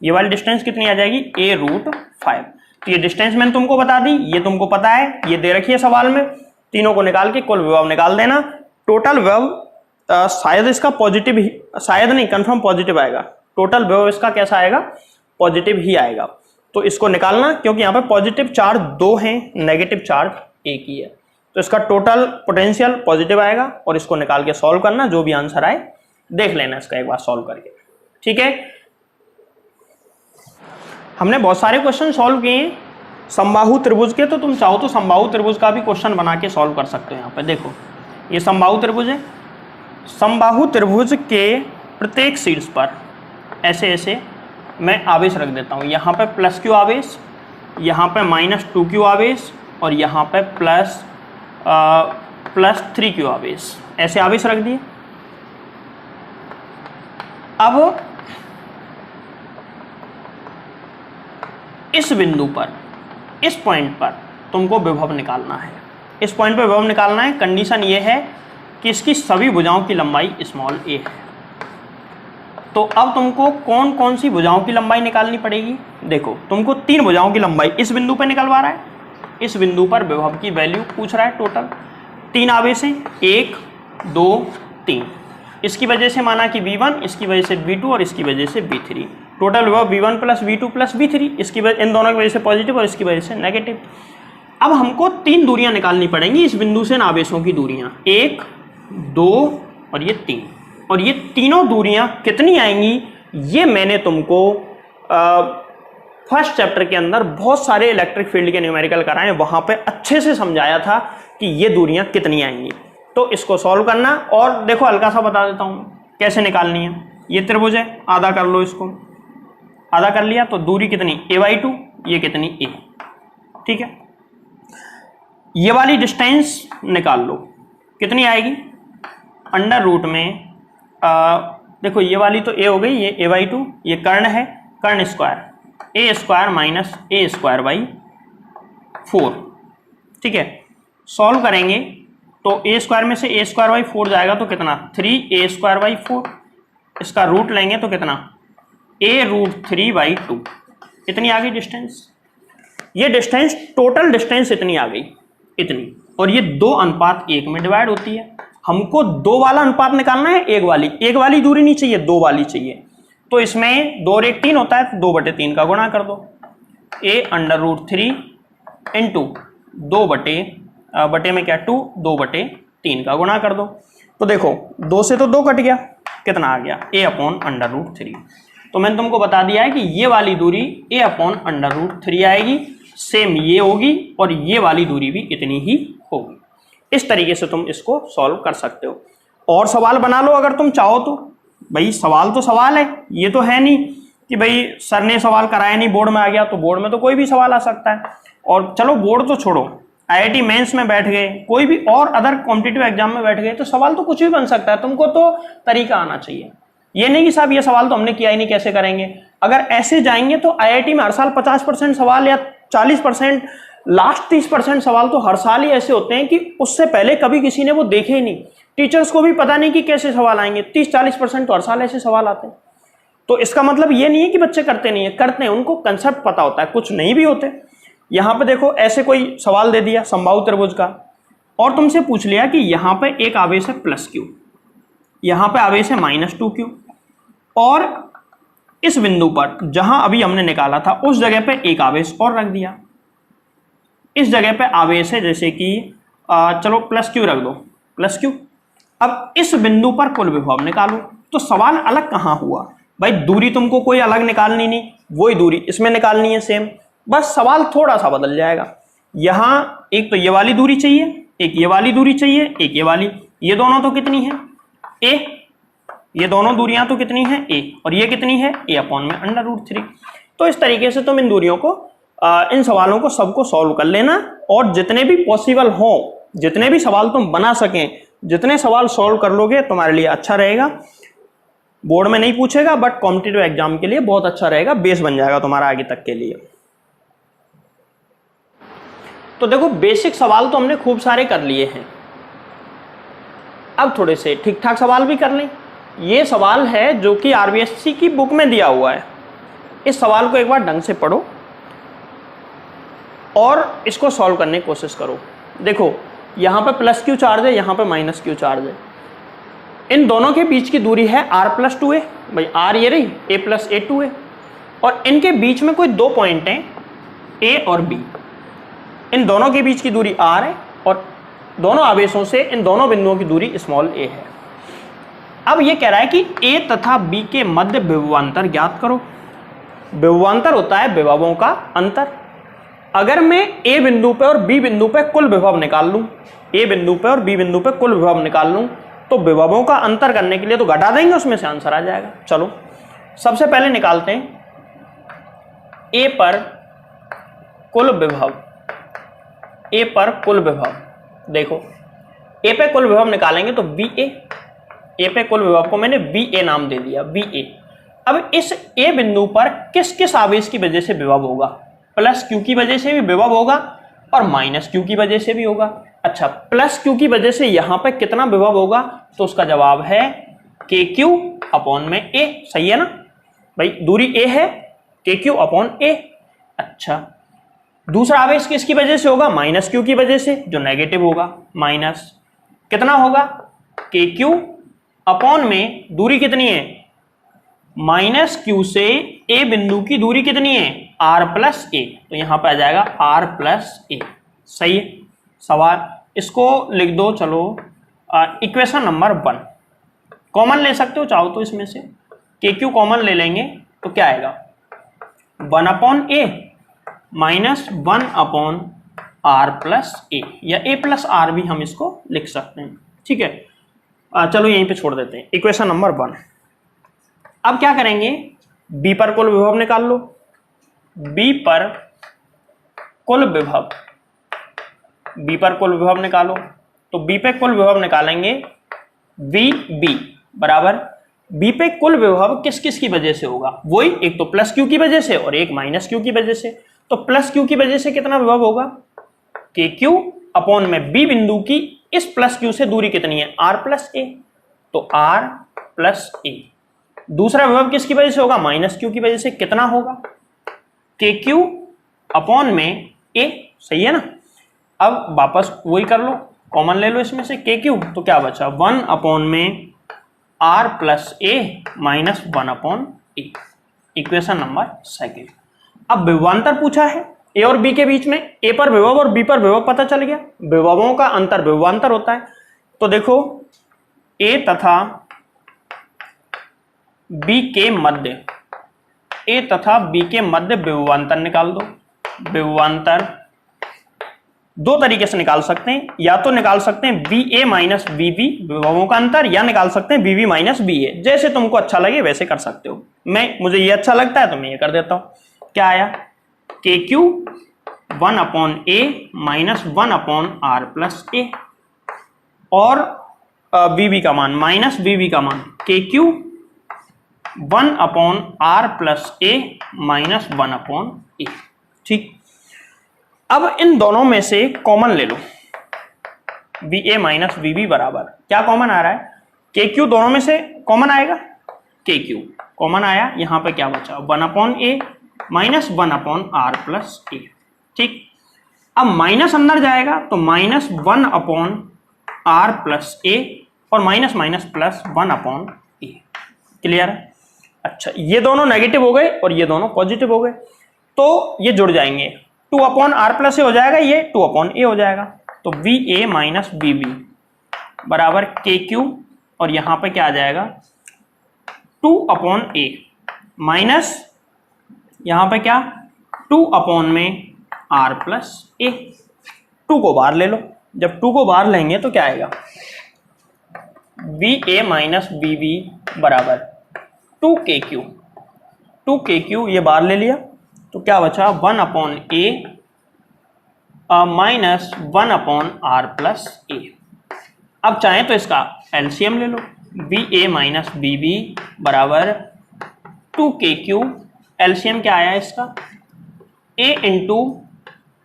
ये वाली डिस्टेंस कितनी आ जाएगी? a root 5। तो ये डिस्टेंस मैंने तुमको बता दी, ये तुमको पता है, ये दे रखी है सवाल में। तीनों को निकाल के कुल विभव निकाल देना। टोटल विभव शायद इसका पॉजिटिव ही, शायद नहीं कंफर्म पॉजिटिव आएगा। टोटल विभव इसका कैसा आएगा? पॉजिटिव ही आएगा। तो इसको निकालना, क्योंकि यहाँ पे पॉजिटिव चार्ज 2 हैं, नेगेटिव चार्ज 1 ही है, तो इसका टोटल पोटेंशियल पॉजिटिव आएगा। और इसको निकाल के सॉल्व करना, जो भी आंसर आए देख लेना इसका एक बार सॉल्व करके। ठीक है, हमने बहुत सारे क्वेश्चन सॉल्व किए हैं समबाहु त्रिभुज के, तो तुम चाहो तो समबाहु त्रिभुज का भी क्वेश्चन बना के सॉल्व कर सकते हो। यहाँ पे देखो, ये समबाहु त्रिभुज है। समबाहु त्रिभुज के प्रत्येक शीर्ष पर ऐसे ऐसे मैं आवेश रख देता हूँ। यहाँ पे +q आवेश, यहाँ पे -2q आवेश, और यहाँ पे +3q आवेश, ऐसे आवेश रख दिए। अब इस बिंदु पर, इस पॉइंट पर तुमको विभव निकालना है। इस पॉइंट पर विभव निकालना है। कंडीशन ये है कि इसकी सभी भुजाओं की लंबाई स्मॉल a है। तो अब तुमको कौन कौन सी भुजाओं की लंबाई निकालनी पड़ेगी? देखो, तुमको 3 भुजाओं की लंबाई इस बिंदु पर निकलवा रहा है। इस बिंदु पर विभव की वैल्यू पूछ रहा है। टोटल 3 आवेश हैं, 1 2 3। इसकी वजह से माना कि v1, इसकी वजह से v2 और इसकी वजह से v3। टोटल विभव v1 + v2 + v3। इसकी वजह, इन दोनों की वजह से पॉजिटिव और इसकी वजह से नेगेटिव। अब हमको 3 दूरियां निकालनी पड़ेंगी इस बिंदु से इन आवेशों की दूरियां, 1 2 और ये 3। और ये तीनों दूरियां कितनी आएंगी, ये मैंने तुमको फर्स्ट चैप्टर के अंदर बहुत सारे इलेक्ट्रिक फील्ड के न्यूमेरिकल कराए, वहां पे अच्छे से समझाया था कि ये दूरियां कितनी आएंगी। तो इसको सॉल्व करना, और देखो हल्का सा बता देता हूं कैसे निकालनी है। ये त्रिभुज है, आधा कर लो इसको, आधा कर लिया तो दूरी कितनी a/2, ये कितनी a। ठीक है, ये वाली डिस्टेंस निकाल लो, कितनी आएगी? अंडर रूट में देखो, ये वाली तो a हो गई, ये a/2, ये कर्ण है, कर्ण स्क्वायर a² - a²/4। ठीक है, सॉल्व करेंगे तो a² में से a²/4 जाएगा तो कितना? 3a²/4। इसका रूट लेंगे तो कितना? a√3/2। इतनी आ गई डिस्टेंस। ये डिस्टेंस, टोटल डिस्टेंस इतनी आ गई, इतनी। और ये 2:1 में डिवाइड होती है। हमको 2 वाला अनुपात निकालना है, एक वाली दूरी नहीं चाहिए, 2 वाली चाहिए। तो इसमें 2 और 1 3 होता है, तो 2/3 का गुणा कर दो। a√3 इंटू 2 बटे में क्या 2, 2/3 का गुणा कर दो। तो देखो 2 से तो 2 कट गया, कितना आ गया? a/√3। तो मैंने तुमको बता दिया है कि ये वाली दूरी a/√3 आएगी, सेम ये होगी, और ये वाली दूरी भी इतनी ही होगी। इस तरीके से तुम इसको सॉल्व कर सकते हो। और सवाल बना लो अगर तुम चाहो तो। भाई सवाल तो सवाल है, ये तो है नहीं कि भाई सर ने सवाल कराया नहीं बोर्ड में आ गया, तो बोर्ड में तो कोई भी सवाल आ सकता है। और चलो बोर्ड तो छोड़ो, IIT मेंस में बैठ गए, कोई भी और अदर कॉम्पिटिटिव एग्जाम में बैठ गए, तो सवाल तो कुछ भी बन सकता है। तुमको तो तरीका आना चाहिए। ये नहीं कि साहब ये सवाल तो हमने किया ही नहीं, कैसे करेंगे। अगर ऐसे जाएंगे तो IIT में हर साल 50% सवाल या 40%, लास्ट 30% सवाल तो हर साल ही ऐसे होते हैं कि उससे पहले कभी किसी ने वो देखे ही नहीं। टीचर्स को भी पता नहीं कि कैसे सवाल आएंगे। 30-40% तो हर साल ऐसे सवाल आते हैं। तो इसका मतलब ये नहीं है कि बच्चे करते नहीं है, करते हैं, उनको कंसेप्ट पता होता है, कुछ नहीं भी होते। यहाँ पे देखो ऐसे कोई सवाल दे दिया समबाहु त्रिभुज का, और तुमसे पूछ लिया कि यहाँ पे एक आवेश है +q, यहाँ पे आवेश है -2q, और इस बिंदु पर जहां अभी हमने निकाला था उस जगह पे एक आवेश और रख दिया। इस जगह पे आवेश है जैसे कि चलो +q रख दो, +q। अब इस बिंदु पर कुल विभव निकालो। तो सवाल अलग कहाँ हुआ भाई? दूरी तुमको कोई अलग निकालनी नहीं, वही दूरी इसमें निकालनी है सेम, बस सवाल थोड़ा सा बदल जाएगा। यहाँ एक तो ये वाली दूरी चाहिए, एक ये वाली दूरी चाहिए, एक ये वाली, ये दोनों तो कितनी है a, ये दोनों दूरियां तो कितनी है a, और ये कितनी है a/√3। तो इस तरीके से तुम इन दूरियों को इन सवालों को सबको सॉल्व कर लेना, और जितने भी पॉसिबल हो, जितने भी सवाल तुम बना सकें, जितने सवाल सॉल्व कर लोगे तुम्हारे लिए अच्छा रहेगा। बोर्ड में नहीं पूछेगा बट कॉम्पिटिटिव एग्जाम के लिए बहुत अच्छा रहेगा, बेस बन जाएगा तुम्हारा आगे तक के लिए। तो देखो बेसिक सवाल तो हमने खूब सारे कर लिए हैं, अब थोड़े से ठीक ठाक सवाल भी कर लें। ये सवाल है जो कि आरबीएससी की बुक में दिया हुआ है। इस सवाल को एक बार ढंग से पढ़ो और इसको सॉल्व करने की कोशिश करो। देखो यहाँ पे प्लस क्यू चार्ज है, यहाँ पे माइनस क्यू चार्ज है। इन दोनों के बीच की दूरी है r+2a, भाई r ये रही, a+a2 है, और इनके बीच में कोई दो पॉइंट हैं a और b। इन दोनों के बीच की दूरी r है और दोनों आवेशों से इन दोनों बिंदुओं की दूरी स्मॉल a है। अब ये कह रहा है कि a तथा b के मध्य विभवांतर ज्ञात करो। विभवांतर होता है विभवों का अंतर। अगर मैं a बिंदु पे और b बिंदु पे कुल विभव निकाल लूं, a बिंदु पे और b बिंदु पे कुल विभव निकाल लूं, तो विभवों का अंतर करने के लिए तो घटा देंगे, उसमें से आंसर आ जाएगा। चलो सबसे पहले निकालते हैं a पर कुल विभव। a पर कुल विभव, देखो a पे कुल विभव निकालेंगे तो VA, a पे कुल विभव को मैंने VA नाम दे दिया, VA। अब इस a बिंदु पर किस किस आवेश की वजह से विभव होगा? प्लस q की वजह से भी विभव होगा और माइनस q की वजह से भी होगा। अच्छा, प्लस q की वजह से यहां पे कितना विभव होगा? तो उसका जवाब है KQ अपॉन में A। सही है ना भाई, दूरी A है, KQ अपॉन A। अच्छा, दूसरा आवेश किसकी वजह से होगा? माइनस q की वजह से, जो नेगेटिव होगा। माइनस कितना होगा? KQ अपॉन में दूरी कितनी है? माइनस q से a बिंदु की दूरी कितनी है? r+a, तो यहां पर आ जाएगा r+a। सही है। सवाल इसको लिख दो, चलो इक्वेशन नंबर 1 कॉमन ले सकते हो चाहो तो, इसमें से KQ कॉमन ले लेंगे तो क्या आएगा? 1/a माइनस 1/r+a, या a+r भी हम इसको लिख सकते हैं। ठीक है, चलो यहीं पे छोड़ देते हैं इक्वेशन नंबर 1। अब क्या करेंगे? b पर कुल विभव निकाल लो। b पर कुल विभव, b पर कुल विभव निकालो, तो b पे कुल विभव निकालेंगे VB बराबर, b पे कुल विभव किस किस की वजह से होगा? वही, एक तो प्लस q की वजह से और एक माइनस q की वजह से। तो प्लस q की वजह से कितना विभव होगा? KQ अपॉन में b बिंदु की इस प्लस q से दूरी कितनी है? r+a, तो r+a। दूसरा विभव किसकी वजह से होगा? माइनस q की वजह से। कितना होगा? KQ अपॉन में a। सही है ना। अब वापस वही कर लो, कॉमन ले लो इसमें से KQ, तो क्या बचा? 1/में r+a minus 1/a। Equation number 2। अब विभवांतर पूछा है a और b के बीच में। a पर विभव और b पर विभव पता चल गया, विभवों का अंतर विभवांतर होता है। तो देखो a तथा b के मध्य, a तथा b के मध्य विभवांतर निकाल दो। विभवांतर दो तरीके से निकाल सकते हैं, या तो निकाल सकते हैं VA माइनस VB विभवों का अंतर, या निकाल सकते हैं VB माइनस VA। जैसे तुमको अच्छा लगे वैसे कर सकते हो। मुझे ये अच्छा लगता है तो मैं ये कर देता हूं। क्या आया? KQ 1/a माइनस 1/r+a, और VB का मान, माइनस VB का मान KQ 1/r+a माइनस 1/a। ठीक, अब इन दोनों में से कॉमन ले लो। VA माइनस VB बराबर, क्या कॉमन आ रहा है? KQ दोनों में से कॉमन आएगा, KQ कॉमन आया। यहां पे क्या बचा? 1/a minus 1/r+a। ठीक, अब माइनस अंदर जाएगा तो माइनस 1/r+a और minus minus plus 1/a। Clear है? अच्छा, ये दोनों नेगेटिव हो गए और ये दोनों पॉजिटिव हो गए, तो ये जुड़ जाएंगे। 2/r+a हो जाएगा, ये 2/a हो जाएगा। तो VA माइनस VB बराबर KQ, और यहां पे क्या आ जाएगा? 2/a माइनस यहां पे क्या? 2/r+a। 2 को बाहर ले लो, जब 2 को बाहर लेंगे तो क्या आएगा? VA माइनस VB बराबर 2KQ 2kq ये बाहर ले लिया तो क्या बचा 1/a minus 1/r plus a। अब चाहें तो इसका एलसीएम ले लो, ba माइनस bb बराबर 2kq, एलसीएम क्या आया इसका a into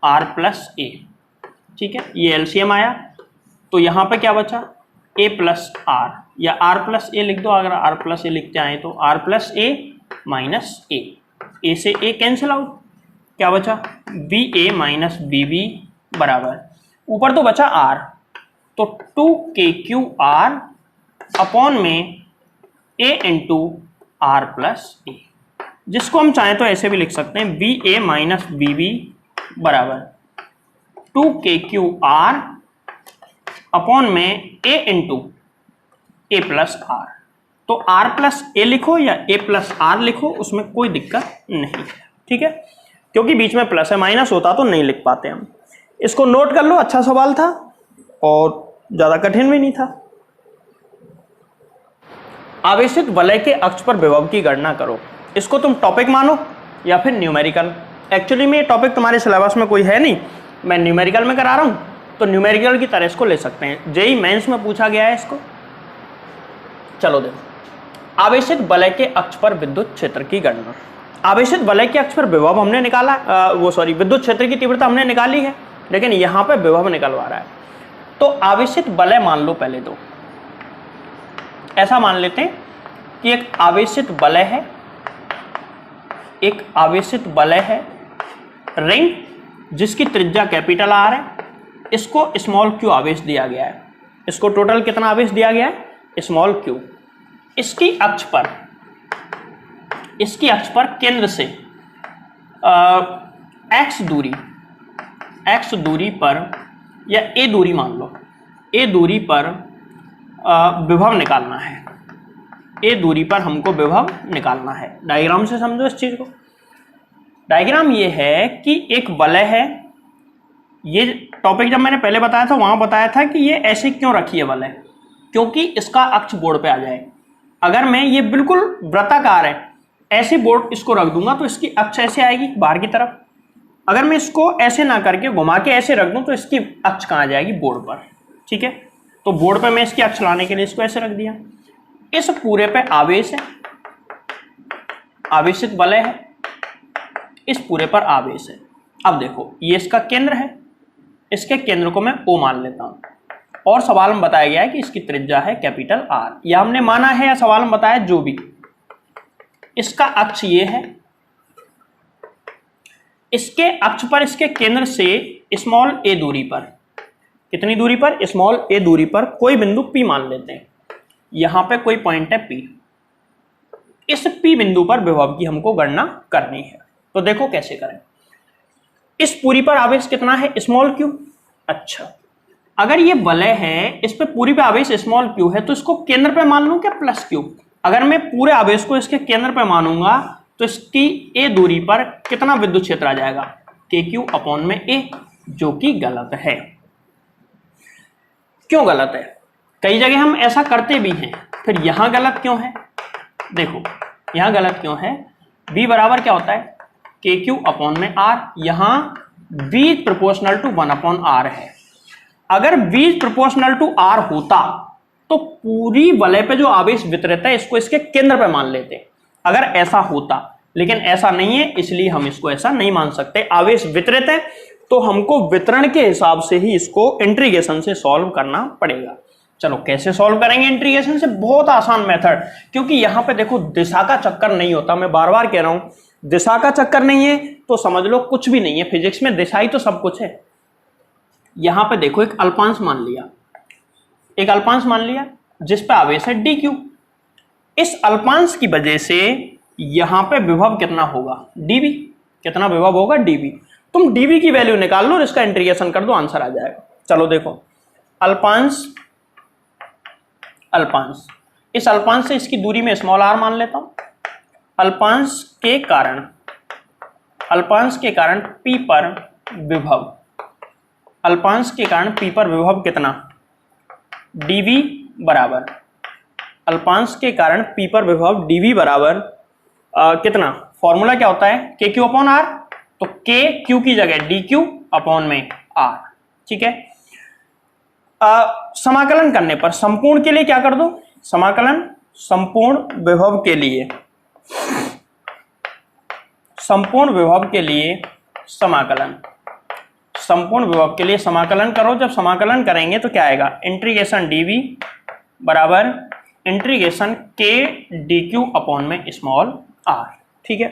r plus a। ठीक है, ये एलसीएम आया तो यहाँ पे क्या बचा a प्लस r, या r प्लस a लिख दो, अगर r प्लस a लिखते आए तो r plus a minus a से a कैंसिल आउट, क्या बचा ba माइनस bb बराबर, ऊपर तो बचा r, तो 2kqr अपॉन में a into r plus a, जिसको हम चाहें तो ऐसे भी लिख सकते हैं ba माइनस bb बराबर 2kqr अपॉन में a into a plus r। तो r प्लस a लिखो या a प्लस r लिखो, उसमें कोई दिक्कत नहीं है। ठीक है, क्योंकि बीच में प्लस है, माइनस होता तो नहीं लिख पाते हम। इसको नोट कर लो, अच्छा सवाल था और ज़्यादा कठिन भी नहीं था। आवेशित वलय के अक्ष पर विभव की गणना करो। इसको तुम टॉपिक मानो या फिर न्यूमेरिकल। एक्चुअली में ये टॉपिक तुम्हारे सिलेबस में कोई है नहीं, मैं न्यूमेरिकल में करा रहा हूँ, तो न्यूमेरिकल की तरह इसको ले सकते हैं। जेई मेंस में पूछा गया है इसको। चलो देखो, आवेशित वलय के अक्ष पर विद्युत क्षेत्र की गणना। आवेशित वलय के अक्ष पर विभव हमने निकाला, विद्युत क्षेत्र की तीव्रता हमने निकाली है, लेकिन यहाँ पे विभव निकलवा रहा है। तो आवेशित वलय मान लो पहले, तो ऐसा मान लेते हैं कि एक आवेशित वलय है, एक आवेशित वलय है रिंग जिसकी त्रिज्या कैपिटल आर है, इसको स्मॉल क्यू आवेश दिया गया है। इसको टोटल कितना आवेश दिया गया है, स्मॉल क्यू। इसकी अक्ष पर केंद्र से x दूरी पर, या a दूरी मान लो, a दूरी पर विभव निकालना है। a दूरी पर हमको विभव निकालना है। डायग्राम से समझो इस चीज को। डायग्राम ये है कि एक वलय है, ये टॉपिक जब मैंने पहले बताया था वहां बताया था कि ये ऐसे क्यों रखी है वलय, क्योंकि इसका अक्ष बोर्ड पे आ जाए। अगर मैं ये बिल्कुल वृत्ताकार है, ऐसे बोर्ड इसको रख दूंगा तो इसकी अक्ष ऐसे आएगी बाहर की तरफ। अगर मैं इसको ऐसे ना करके घुमा के ऐसे रख दूं तो इसकी अक्ष कहाँ आ जाएगी, बोर्ड पर। ठीक है, तो बोर्ड पे मैं इसकी अक्ष लाने के लिए इसको ऐसे रख दिया। इस पूरे पे आवेश है, आवेशित वलय है, इस पूरे पर आवेश है। अब देखो, ये इसका केंद्र है, इसके केंद्र को मैं O मान लेता हूं, और सवाल में बताया गया है कि इसकी त्रिज्या है कैपिटल R, या हमने माना है या सवाल में बताया जो भी। इसका अक्ष ये है, इसके अक्ष पर इसके केंद्र से स्मॉल a दूरी पर, कितनी दूरी पर, स्मॉल a दूरी पर कोई बिंदु P मान लेते हैं। यहां पे कोई पॉइंट है P, इस P बिंदु पर विभव की हमको गणना करनी है। तो देखो कैसे करें। इस पूरी पर आवेश कितना है, स्मॉल q। अच्छा, अगर ये वलय है, इस पे पूरी पे आवेश स्मॉल q है, तो इसको केंद्र पे मान लूं क्या, प्लस q। अगर मैं पूरे आवेश को इसके केंद्र पे मानूंगा तो इसकी a दूरी पर कितना विद्युत क्षेत्र आ जाएगा, kq अपॉन में a, जो कि गलत है। क्यों गलत है, कई जगह हम ऐसा करते भी हैं, फिर यहां गलत क्यों है। देखो यहां गलत क्यों है, v बराबर क्या होता है, kq अपॉन में r, यहां v प्रोपोर्शनल टू 1/r है। अगर v प्रोपोर्शनल टू r होता तो पूरी वलय पे जो आवेश वितरित है इसको इसके केंद्र पे मान लेते, अगर ऐसा होता। लेकिन ऐसा नहीं है, इसलिए हम इसको ऐसा नहीं मान सकते। आवेश वितरित है तो हमको वितरण के हिसाब से ही इसको इंटीग्रेशन से सॉल्व करना पड़ेगा। चलो कैसे सॉल्व करेंगे इंटीग्रेशन से, बहुत आसान मेथड, क्योंकि यहां पे देखो दिशा का चक्कर नहीं होता। मैं बार बार कह रहा हूं, दिशा का चक्कर नहीं है तो समझ लो कुछ भी नहीं है। फिजिक्स में दिशा ही तो सब कुछ है। यहां पे देखो एक अल्पांश मान लिया, एक अल्पांश मान लिया जिस पे आवेश है dq। इस अल्पांश की वजह से यहां पे विभव कितना होगा, dv। कितना विभव होगा, dv। तुम dv की वैल्यू निकाल लो और इसका इंटीग्रेशन कर दो, आंसर आ जाएगा। चलो देखो, अल्पांश अल्पांश, इस अल्पांश से इसकी दूरी में स्मॉल r मान लेता हूं। अल्पांश के कारण p पर विभव, अल्पांश के कारण p पर विभव कितना, dv बराबर, अल्पांश के कारण p पर विभव dv बराबर कितना, फॉर्मूला क्या होता है, के क्यू अपॉन आर, तो के क्यू की जगह डी क्यू अपॉन में आर, ठीक है। समाकलन करने पर संपूर्ण के लिए क्या कर दो, समाकलन संपूर्ण विभव के लिए, संपूर्ण विभव के लिए समाकलन, संपूर्ण विभव के लिए समाकलन करो। जब समाकलन करेंगे तो क्या आएगा, इंटीग्रेशन डीवी बराबर इंटीग्रेशन के डी क्यू अपॉन में स्मॉल आर, ठीक है।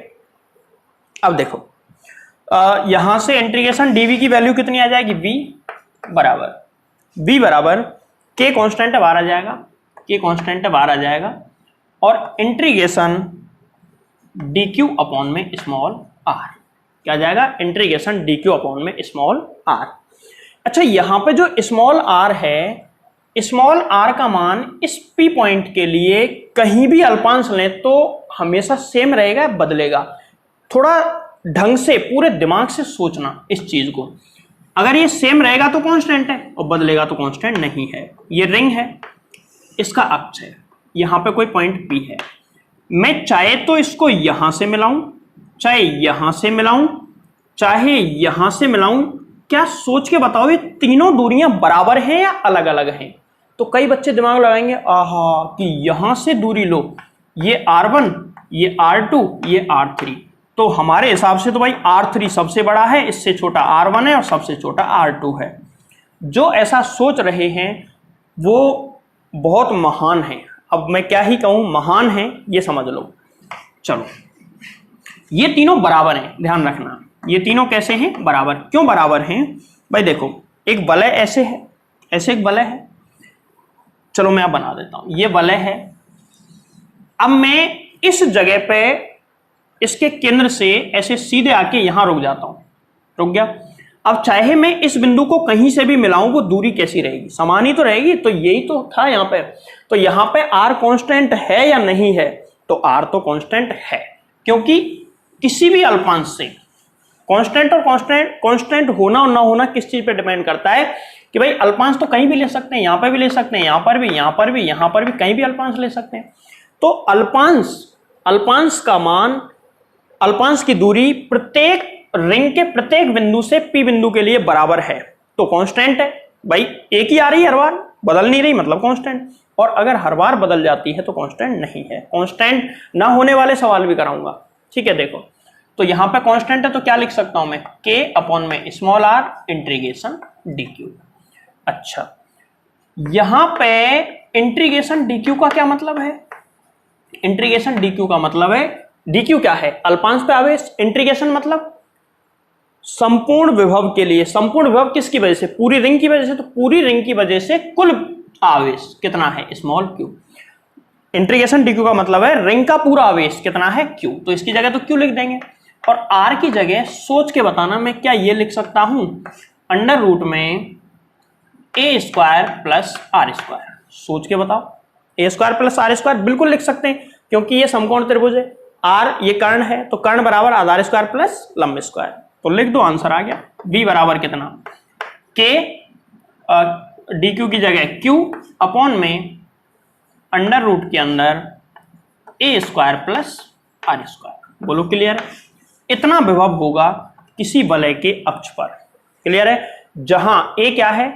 अब देखो यहां से इंटीग्रेशन डीवी की वैल्यू कितनी आ जाएगी, v बराबर के कांस्टेंट है बाहर आ जाएगा, के कांस्टेंट है बाहर आ जाएगा, और इंटीग्रेशन डी क्यू अपॉन में स्मॉल आर, क्या आ जाएगा, इंटीग्रेशन डी क्यू अपॉन में स्मॉल आर। अच्छा यहां पे जो स्मॉल आर है, स्मॉल आर का मान इस पी पॉइंट के लिए कहीं भी अल्पांश लें तो हमेशा सेम रहेगा, बदलेगा। थोड़ा ढंग से पूरे दिमाग से सोचना इस चीज को, अगर ये सेम रहेगा तो कांस्टेंट है और बदलेगा तो कांस्टेंट नहीं है। ये रिंग है, इसका अक्ष है, यहां पे कोई पॉइंट पी है, मैं चाहे तो इसको यहां से मिलाऊं, चाहे यहां से मिलाऊं, चाहे यहां से मिलाऊं, क्या सोच के बताओ ये तीनों दूरियां बराबर हैं या अलग अलग हैं। तो कई बच्चे दिमाग लगाएंगे आहा कि यहां से दूरी लो, ये R1, ये R2, ये R3, तो हमारे हिसाब से तो भाई R3 सबसे बड़ा है, इससे छोटा R1 है और सबसे छोटा R2 है। जो ऐसा सोच रहे हैं वो बहुत महान है। अब मैं क्या ही कहूं, महान है ये समझ लो। चलो ये तीनों बराबर हैं, ध्यान रखना, ये तीनों कैसे हैं, बराबर। क्यों बराबर हैं भाई, देखो एक वलय ऐसे है, ऐसे एक वलय है, चलो मैं अब बना देता हूं, ये वलय है। अब मैं इस जगह पे इसके केंद्र से ऐसे सीधे आके यहां रुक जाता हूं, रुक गया। अब चाहे मैं इस बिंदु को कहीं से भी मिलाऊं, वो दूरी कैसी रहेगी, समान ही तो रहेगी। तो यही तो था यहां पे, तो यहां पे r कांस्टेंट है या नहीं है, तो r तो कांस्टेंट है, क्योंकि किसी भी अल्पांश से कांस्टेंट और कांस्टेंट होना और ना होना किस चीज पे डिपेंड करता है कि भाई अल्पांश तो कहीं भी ले सकते हैं, यहां पर भी ले सकते हैं, यहां पर भी, यहां पर भी, यहां पर भी, कहीं भी अल्पांश ले सकते हैं। तो अल्पांश का मान, अल्पांश की दूरी प्रत्येक रिंग के प्रत्येक बिंदु से पी बिंदु के लिए बराबर है, तो कांस्टेंट है भाई। एक ही आ रही है हर बार, बदल नहीं रही, मतलब कांस्टेंट। और अगर हर बार बदल जाती है तो कांस्टेंट नहीं है। कांस्टेंट ना होने वाले सवाल भी कराऊंगा, ठीक है। देखो तो यहां पे कांस्टेंट है तो क्या लिख सकता हूं मैं, के अपॉन में small r integration d q. अच्छा यहां पे इंटीग्रेशन डी क्यू का क्या मतलब है, इंटीग्रेशन डी क्यू का मतलब है, डी क्यू क्या है, अल्पांश पे आवेश, इंटीग्रेशन मतलब संपूर्ण विभव के लिए। संपूर्ण विभव किसकी वजह से, पूरी रिंग की वजह से, तो पूरी रिंग की वजह से कुल आवेश कितना है, small Q. Integration d Q का मतलब है रिंग का पूरा आवेश कितना है, क्यू। तो इसकी जगह तो क्यू लिख देंगे, और आर की जगह सोच के बताना, मैं क्या ये लिख सकता हूं, अंडर रूट में ए स्क्वायर प्लस आर स्क्वायर। सोच के बताओ, ए स्क्वायर प्लस आर स्क्वायर बिल्कुल लिख सकते हैं, क्योंकि ये समकोण त्रिभुज है, आर ये कर्ण है, तो कर्ण बराबर आधार स्क्वायर प्लस लंब स्क्वायर। तो लिख दो, आंसर आ गया। बी बराबर कितना, के डी क्यू की जगह क्यू अपॉन में अंडर रूट के अंदर ए स्क्वायर प्लस आर स्क्वायर। बोलो क्लियर है। इतना विभव होगा किसी वलय के अक्ष पर, क्लियर है। जहां ए क्या है,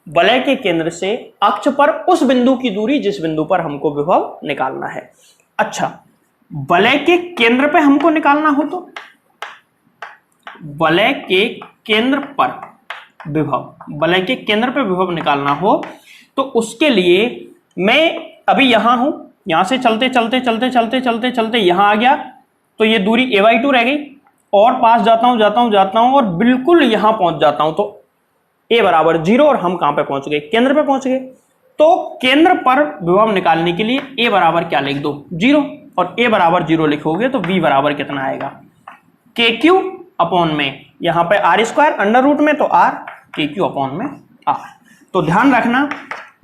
वलय के केंद्र से अक्ष पर उस बिंदु की दूरी जिस बिंदु पर हमको विभव निकालना है। अच्छा वलय के केंद्र पे हमको निकालना हो तो, वलय के केंद्र पर विभव, वलय के केंद्र पे विभव निकालना हो तो उसके लिए मैं अभी यहां हूं, यहां से चलते चलते चलते चलते चलते चलते यहां आ गया, तो ये दूरी a/2 रह गई, और पास जाता हूं और बिल्कुल यहां पहुंच जाता हूं, तो a बराबर 0, और हम कहां पे पहुंच गए, केंद्र पे पहुंच गए। तो केंद्र पर विभव निकालने के लिए a बराबर क्या लिख दो, 0, और a बराबर 0 लिखोगे तो v बराबर कितना आएगा, KQ अपॉन में यहां पे आर स्क्वायर अंडर रूट में, तो r KQ अपॉन में r। तो ध्यान रखना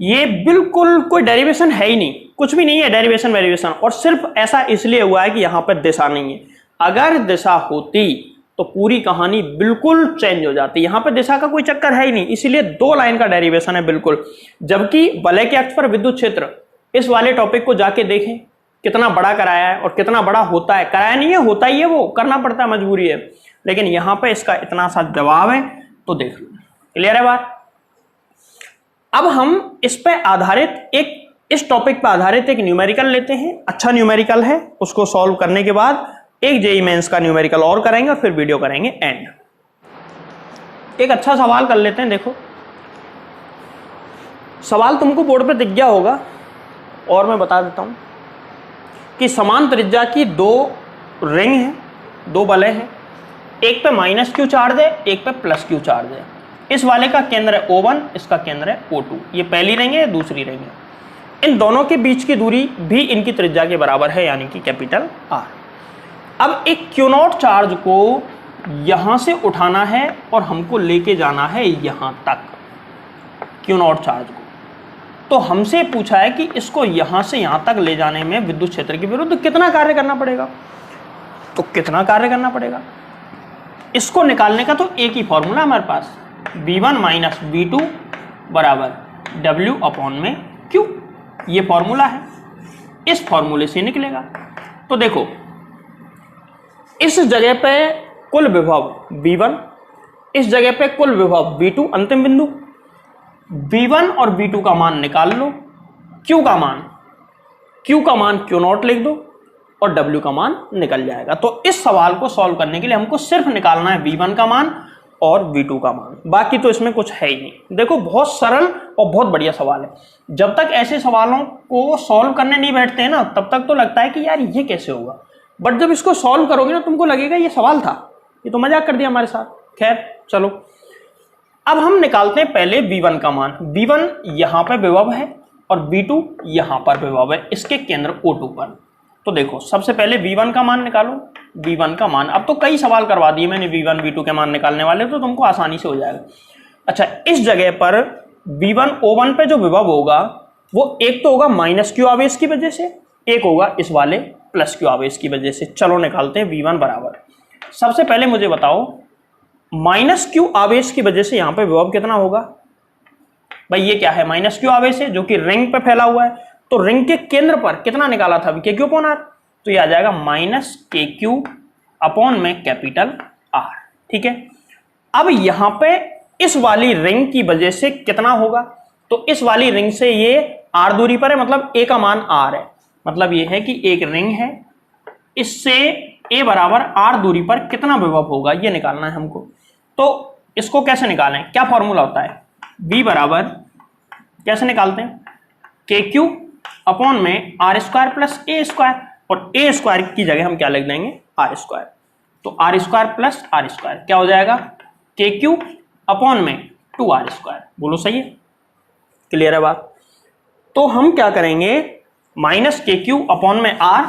ये बिल्कुल कोई डेरिवेशन है ही नहीं, कुछ भी नहीं है डेरिवेशन वेरिएशन, और सिर्फ ऐसा इसलिए हुआ है कि यहां पर दिशा नहीं है। अगर दिशा होती तो पूरी कहानी बिल्कुल चेंज हो जाती। यहां पर दिशा का कोई चक्कर है ही नहीं, इसीलिए 2 लाइन का डेरिवेशन है बिल्कुल। जबकि वलय के अक्ष पर विद्युत क्षेत्र, इस वाले टॉपिक को जाके देखें, कितना बड़ा कराया है और कितना बड़ा होता है, कराया नहीं है, होता ही है, वो करना पड़ता है, मजबूरी है, लेकिन यहां पे इसका इतना सा जवाब है। तो देख लो, क्लियर है बात। अब हम इस पे आधारित इस टॉपिक पे आधारित एक न्यूमेरिकल लेते हैं, अच्छा न्यूमेरिकल है, उसको सॉल्व करने के बाद एक जेईई मेंस का न्यूमेरिकल और करेंगे और फिर वीडियो करेंगे एंड। एक अच्छा सवाल कर लेते हैं। देखो सवाल तुमको बोर्ड पे दिख गया होगा और मैं बता देता हूं कि समान त्रिज्या की दो रिंग है, दो बले हैं, एक पे -q चार्ज है, एक पे +q चार्ज है। इस वाले का केंद्र है O1, इसका केंद्र है O2। ये पहली रिंग है, दूसरी रिंग है। इन दोनों के बीच की दूरी भी इनकी त्रिज्या के बराबर है, यानी कि कैपिटल R। अब एक Q0 चार्ज को यहां से उठाना है और हमको लेके जाना है यहां तक, Q0 चार्ज को। तो हमसे पूछा है कि इसको यहां से यहां तक ले जाने में विद्युत क्षेत्र के विरुद्ध कितना कार्य करना पड़ेगा। तो कितना कार्य करना पड़ेगा, इसको निकालने का तो एक ही फॉर्मूला हमारे पास, V1 - V2 बराबर W/Q। ये फॉर्मूला है, इस फॉर्मूले से निकलेगा। तो देखो इस जगह पे कुल विभव V1, इस जगह पे कुल विभव V2, अंतिम बिंदु। V1 और V2 का मान निकाल लो, Q का मान Q0 लिख दो और W का मान निकल जाएगा। तो इस सवाल को सॉल्व करने के लिए हमको सिर्फ निकालना है V1 का मान और V2 का मान, बाकी तो इसमें कुछ है ही नहीं। देखो बहुत सरल और बहुत बढ़िया सवाल है। जब तक ऐसे सवालों को सॉल्व करने नहीं बैठते हैं ना, तब तक तो लगता है कि यार ये कैसे होगा, बट जब इसको सॉल्व करोगे ना तुमको लगेगा ये सवाल था, ये तो मजाक कर दिया हमारे साथ। खैर चलो, अब हम निकालते हैं पहले V1 का मान। V1 यहां पर विभव है और V2 यहां पर विभव है, इसके केंद्र O2 पर। तो देखो सबसे पहले V1 का मान निकालो। V1 का मान, अब तो कई सवाल करवा दिए मैंने V1 V2 के मान निकालने वाले, तो तुमको आसानी से हो जाएगा। अच्छा, इस जगह पर V1 O1 पे जो विभव होगा वो एक तो होगा -q आवेश की वजह से, एक होगा इस वाले +q आवेश की वजह से। चलो निकालते हैं V1 बराबर। सबसे पहले मुझे बताओ -q आवेश की वजह से यहां पे विभव कितना होगा। भाई ये क्या है, -q आवेश है जो कि रिंग पे फैला हुआ है, तो रिंग के केंद्र पर कितना निकाला था, KQ/R। तो ये आ जाएगा -KQ/ में कैपिटल R। ठीक है, अब यहां पे इस वाली रिंग की वजह से कितना होगा, तो इस वाली रिंग से ये R दूरी पर है, मतलब A का मान R है। मतलब ये है कि एक रिंग है, इससे A बराबर R दूरी पर कितना विभव होगा ये निकालना है हमको। तो इसको कैसे निकालें, क्या फॉर्मूला होता है, V बराबर कैसे निकालते हैं, KQ/ में R² + A², और A² की जगह हम क्या लिख देंगे, R²। तो R² + R² क्या हो जाएगा, KQ/ में 2R²। बोलो सही है, क्लियर है बात। तो हम क्या करेंगे, -KQ/ में R,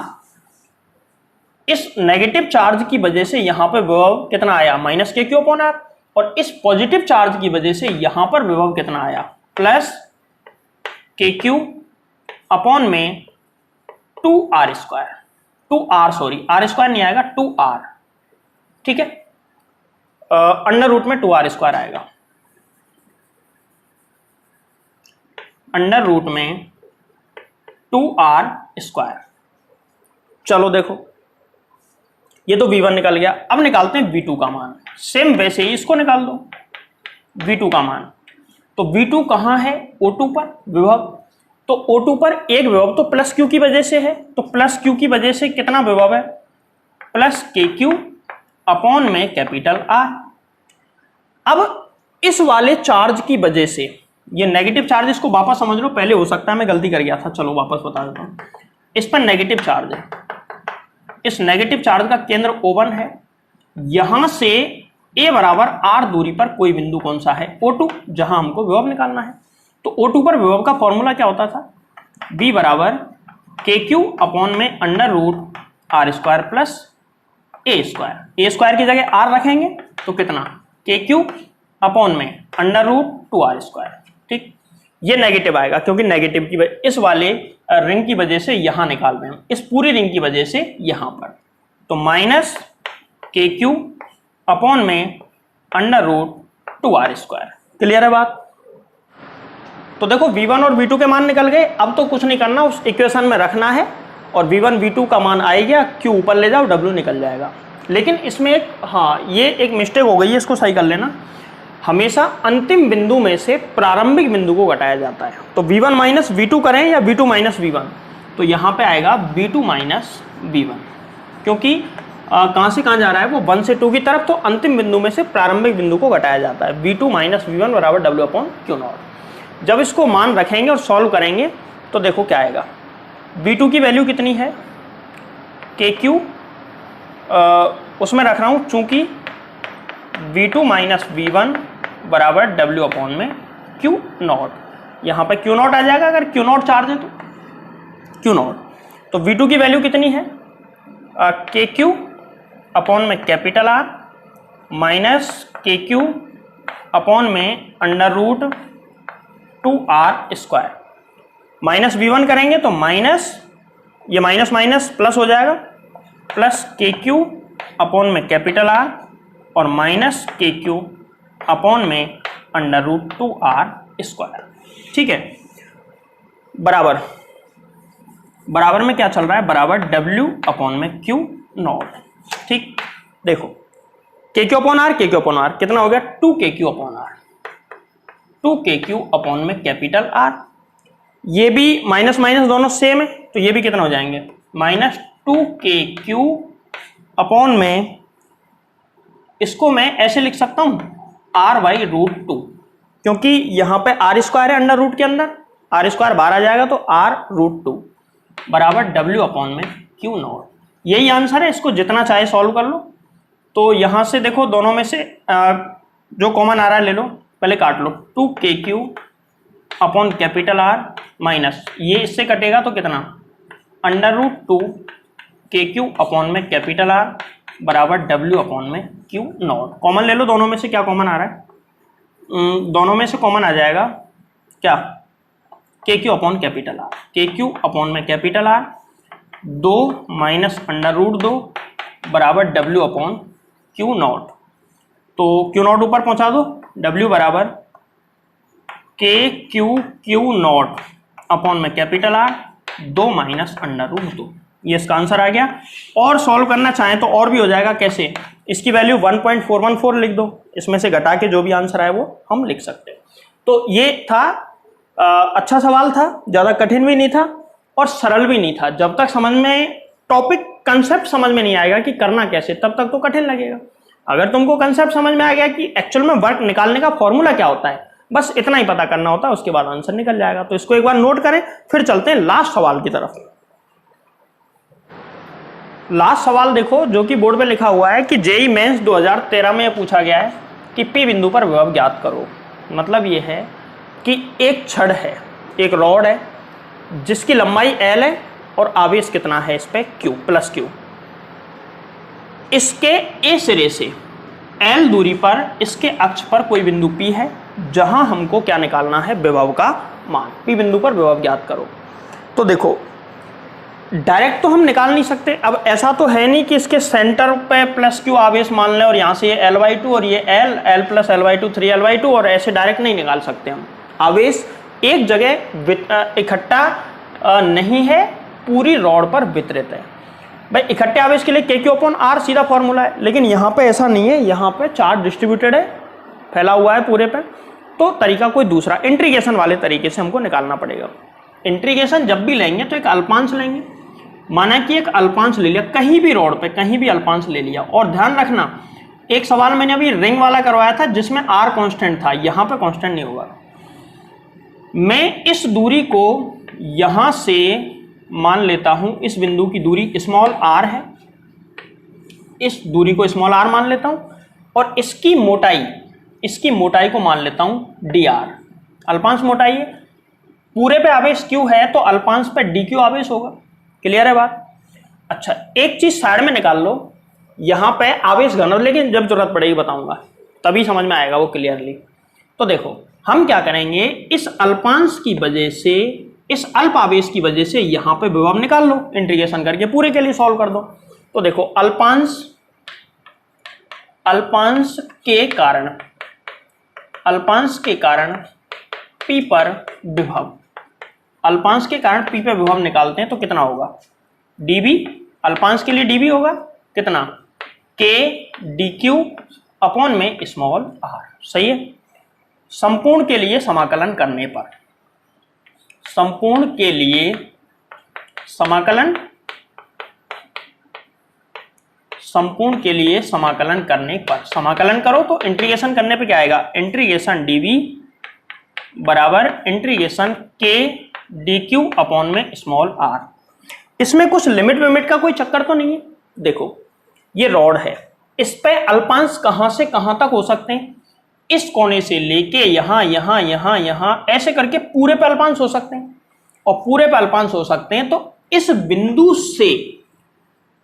इस नेगेटिव चार्ज की वजह से यहां पर विभव कितना आया, -KQ/R, और इस पॉजिटिव चार्ज की वजह से यहां पर विभव कितना आया, +KQ/ में 2R², R² नहीं आएगा, 2R। ठीक है, अंडर रूट में 2R² आएगा, अंडर रूट में 2R²। चलो देखो ये तो V1 निकल गया। अब निकालते हैं V2 का मान, सेम वैसे ही इसको निकाल दो V2 का मान। तो V2 कहां है, O2 पर विभव, तो O2 पर एक विभव तो +q की वजह से है, तो +q की वजह से कितना विभव है, +KQ/ में कैपिटल R। अब इस वाले चार्ज की वजह से, ये नेगेटिव चार्ज, इसको वापस समझ लो, पहले हो सकता है मैं गलती कर गया था, चलो वापस बता देता हूं। इस पर नेगेटिव चार्ज है, इस नेगेटिव चार्ज का केंद्र O1 है, यहां से A बराबर R दूरी पर कोई बिंदु कौन सा है, O2, जहां हमको विभव निकालना है। तो O2 पर विभव का फॉर्मूला क्या होता था, V बराबर KQ/ में √R² + A²। की जगह R रखेंगे तो कितना, KQ/ में √2R²। ठीक, ये नेगेटिव आएगा क्योंकि नेगेटिव की इस वाले रिंग की वजह से यहां निकाल रहे हैं, इस पूरी रिंग की वजह से यहां पर, तो -KQ/ में √2R²। क्लियर है बात। तो देखो V1 और V2 के मान निकल गए। अब तो कुछ नहीं करना, उस इक्वेशन में रखना है और V1 V2 का मान आ गया, Q ऊपर ले जाओ, W निकल जाएगा। लेकिन इसमें एक ये एक मिस्टेक हो गई है, इसको सही कर लेना। हमेशा अंतिम बिंदु में से प्रारंभिक बिंदु को घटाया जाता है। तो V1 माइनस V2 करें या V2 माइनस V1, तो यहाँ पे आएगा V2 माइनस V1, क्योंकि कहाँ से कहाँ जा रहा है वो 1 से 2 की तरफ, तो अंतिम बिंदु में से प्रारंभिक बिंदु को घटाया जाता है। V2 माइनस V1 बराबर W/Q0। जब इसको मान रखेंगे और सॉल्व करेंगे तो देखो क्या आएगा। V2 की वैल्यू कितनी है, KQ, उसमें रख रहा हूँ चूंकि V2 माइनस V1 बराबर W/Q0। यहाँ पे Q0 आ जाएगा, अगर Q0 चार्ज है तो Q0। तो V2 की वैल्यू कितनी है, KQ अपॉन में capital R minus KQ upon में √2R²। माइनस V1 करेंगे तो माइनस, ये माइनस माइनस प्लस हो जाएगा, प्लस KQ अपॉन में कैपिटल R और माइनस KQ अपॉन में √2R²। ठीक है, बराबर बराबर में क्या चल रहा है, बराबर W/Q0। ठीक, देखो KQ upon R, KQ upon R कितना हो गया, 2KQ upon R, 2KQ upon में कैपिटल R। ये भी माइनस माइनस दोनों सेम है, तो ये भी कितना हो जाएंगे, माइनस 2KQ अपॉन में, इसको मैं ऐसे लिख सकता हूं R/√2, क्योंकि यहां पे R² है अंडर रूट के अंदर, R² बाहर आ जाएगा तो R√2 बराबर W/Q0। यही आंसर है, इसको जितना चाहे सॉल्व कर लो। तो यहां से देखो दोनों में से जो कॉमन आ रहा है ले लो, पहले काट लो, 2KQ upon capital R minus, ये इससे कटेगा तो कितना, √2KQ अपॉन में कैपिटल R बराबर W/Q0। कॉमन ले लो, दोनों में से क्या कॉमन आ रहा है, दोनों में से कॉमन आ जाएगा क्या, KQ upon capital R, KQ upon में कैपिटल R, 2 माइनस √2 बराबर W/Q0। तो Q0 ऊपर पहुंचा दो, W बराबर KQ/Q0 अपॉन में कैपिटल R, 2 माइनस √2। ये इसका आंसर आ गया। और सॉल्व करना चाहें तो और भी हो जाएगा, कैसे, इसकी वैल्यू 1.414 लिख दो, इसमें से घटा के जो भी आंसर आए वो हम लिख सकते हैं। तो ये था अच्छा सवाल था, ज़्यादा कठिन भी नहीं था और सरल भी नहीं था। जब तक समझ में टॉपिक कंसेप्ट समझ में नहीं आएगा कि करना कैसे, तब तक तो कठिन लगेगा। अगर तुमको कंसेप्ट समझ में आ गया कि एक्चुअल में वर्क निकालने का फॉर्मूला क्या होता है, बस इतना ही पता करना होता है, उसके बाद आंसर निकल जाएगा। तो इसको एक बार नोट करें, फिर चलते हैं लास्ट सवाल की तरफ। लास्ट सवाल देखो, जो कि बोर्ड पे लिखा हुआ है कि जेईई मेंस 2013 में पूछा गया है कि P बिंदु पर विभव ज्ञात करो। मतलब ये है कि एक छड़ है, एक रॉड है जिसकी लंबाई L है और आवेश कितना है इस पे, Q प्लस Q। इसके A सिरे से L दूरी पर इसके अक्ष पर कोई बिंदु P है, जहां हमको क्या निकालना है, विभव का मान। P बिंदु पर विभव ज्ञात करो। तो देखो डायरेक्ट तो हम निकाल नहीं सकते। अब ऐसा तो है नहीं कि इसके सेंटर पे प्लस Q आवेश मान लें और यहाँ से ये L/2 और ये L प्लस L/2 3L/2, और ऐसे डायरेक्ट नहीं निकाल सकते हम। आवेश एक जगह इकट्ठा नहीं है, पूरी रॉड पर वितरित है। भाई इकट्ठे आवेश के लिए KQ/R सीधा फॉर्मूला है, लेकिन यहाँ पे ऐसा नहीं है, यहाँ पे चार्ज डिस्ट्रीब्यूटेड है, फैला हुआ है पूरे पे। तो तरीका कोई दूसरा इंटीग्रेशन वाले तरीके से हमको निकालना पड़ेगा। इंटीग्रेशन जब भी लेंगे तो एक अल्पांश लेंगे, माना कि एक अल्पांश ले लिया, कहीं भी रॉड पे कहीं भी अल्पांश ले लिया। और ध्यान रखना, एक सवाल मैंने अभी रिंग वाला करवाया था जिसमें R कांस्टेंट था, यहाँ पे कांस्टेंट नहीं होगा। मैं इस दूरी को यहां से मान लेता हूं, इस बिंदु की दूरी स्मॉल r है, इस दूरी को स्मॉल r मान लेता हूं, और इसकी मोटाई को मान लेता हूं dr। अल्पांश मोटाई है, पूरे पे आवेश q है तो अल्पांश पे dq आवेश होगा। क्लियर है बात। अच्छा, एक चीज साइड में निकाल लो, यहां पे आवेश घनत्व, लेकिन जब जरूरत पड़ेगी बताऊंगा, तभी समझ में आएगा वो क्लियरली। तो देखो हम क्या करेंगे, इस अल्पांश की वजह से, इस अल्प आवेश की वजह से यहां पे विभव निकाल लो, इंटीग्रेशन करके पूरे के लिए सॉल्व कर दो। तो देखो अल्पांश के कारण P पर विभव, अल्पांश के कारण P पर विभव निकालते हैं तो कितना होगा, dB, अल्पांश के लिए dB होगा कितना, K dQ अपॉन में स्मॉल r। सही है। संपूर्ण के लिए समाकलन करने पर, संपूर्ण के लिए समाकलन, संपूर्ण के लिए समाकलन करने पर, समाकलन करो तो इंटीग्रेशन करने पे क्या आएगा, इंटीग्रेशन dV बराबर इंटीग्रेशन K dQ अपॉन में स्मॉल r। इसमें कुछ लिमिट विमिट का कोई चक्कर तो नहीं है। देखो ये रॉड है, इस पे अल्पांश कहां से कहां तक हो सकते हैं, इस कोने से लेके यहां यहां यहां यहां ऐसे करके पूरे पे अल्पांश हो सकते हैं, और पूरे पे अल्पांश हो सकते हैं तो इस बिंदु से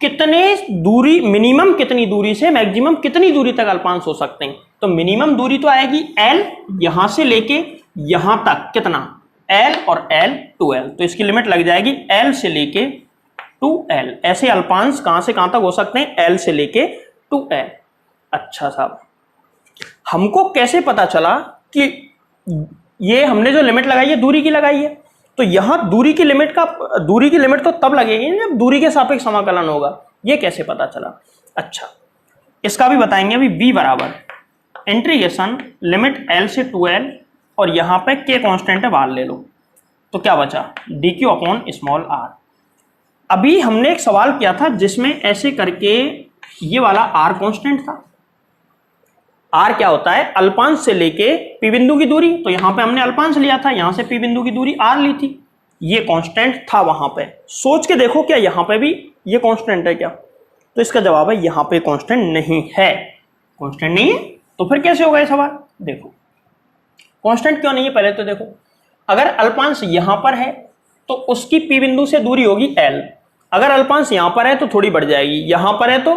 कितने दूरी, मिनिमम कितनी दूरी से मैक्सिमम कितनी दूरी तक अल्पांश हो सकते हैं। तो मिनिमम दूरी तो आएगी L, यहां से लेके यहां तक कितना, L और L 2L, तो इसकी लिमिट लग जाएगी L से लेके 2L। ऐसे अल्पांश कहां से कहां तक हो सकते हैं, L से लेके 2L। अच्छा साहब, हमको कैसे पता चला कि ये हमने जो लिमिट लगाई है दूरी की लगाई है, तो यहां दूरी की लिमिट तो तब लगेगी जब दूरी के सापेक्ष समाकलन होगा। ये कैसे पता चला। अच्छा इसका भी बताएंगे। अभी b बराबर इंटीग्रेशन लिमिट L से 2L, और यहां पे k कांस्टेंट है, बाहर ले लो, तो क्या बचा, dq अपॉन स्मॉल r। अभी हमने एक सवाल किया था जिसमें ऐसे करके ये वाला r कांस्टेंट था। r क्या होता है, अल्पांश से लेके p बिंदु की दूरी, तो यहां पे हमने अल्पांश लिया था, यहां से p बिंदु की दूरी r ली थी, ये कांस्टेंट था वहां पे। सोच के देखो क्या यहां पे भी ये कांस्टेंट है क्या, तो इसका जवाब है यहां पे कांस्टेंट नहीं है। कांस्टेंट नहीं है तो फिर कैसे होगा ये सवाल। देखो कांस्टेंट क्यों नहीं है, पहले तो देखो, अगर अल्पांश यहां पर है तो उसकी p बिंदु से दूरी होगी L, अगर अल्पांश यहां पर है तो थोड़ी बढ़ जाएगी, यहां पर है तो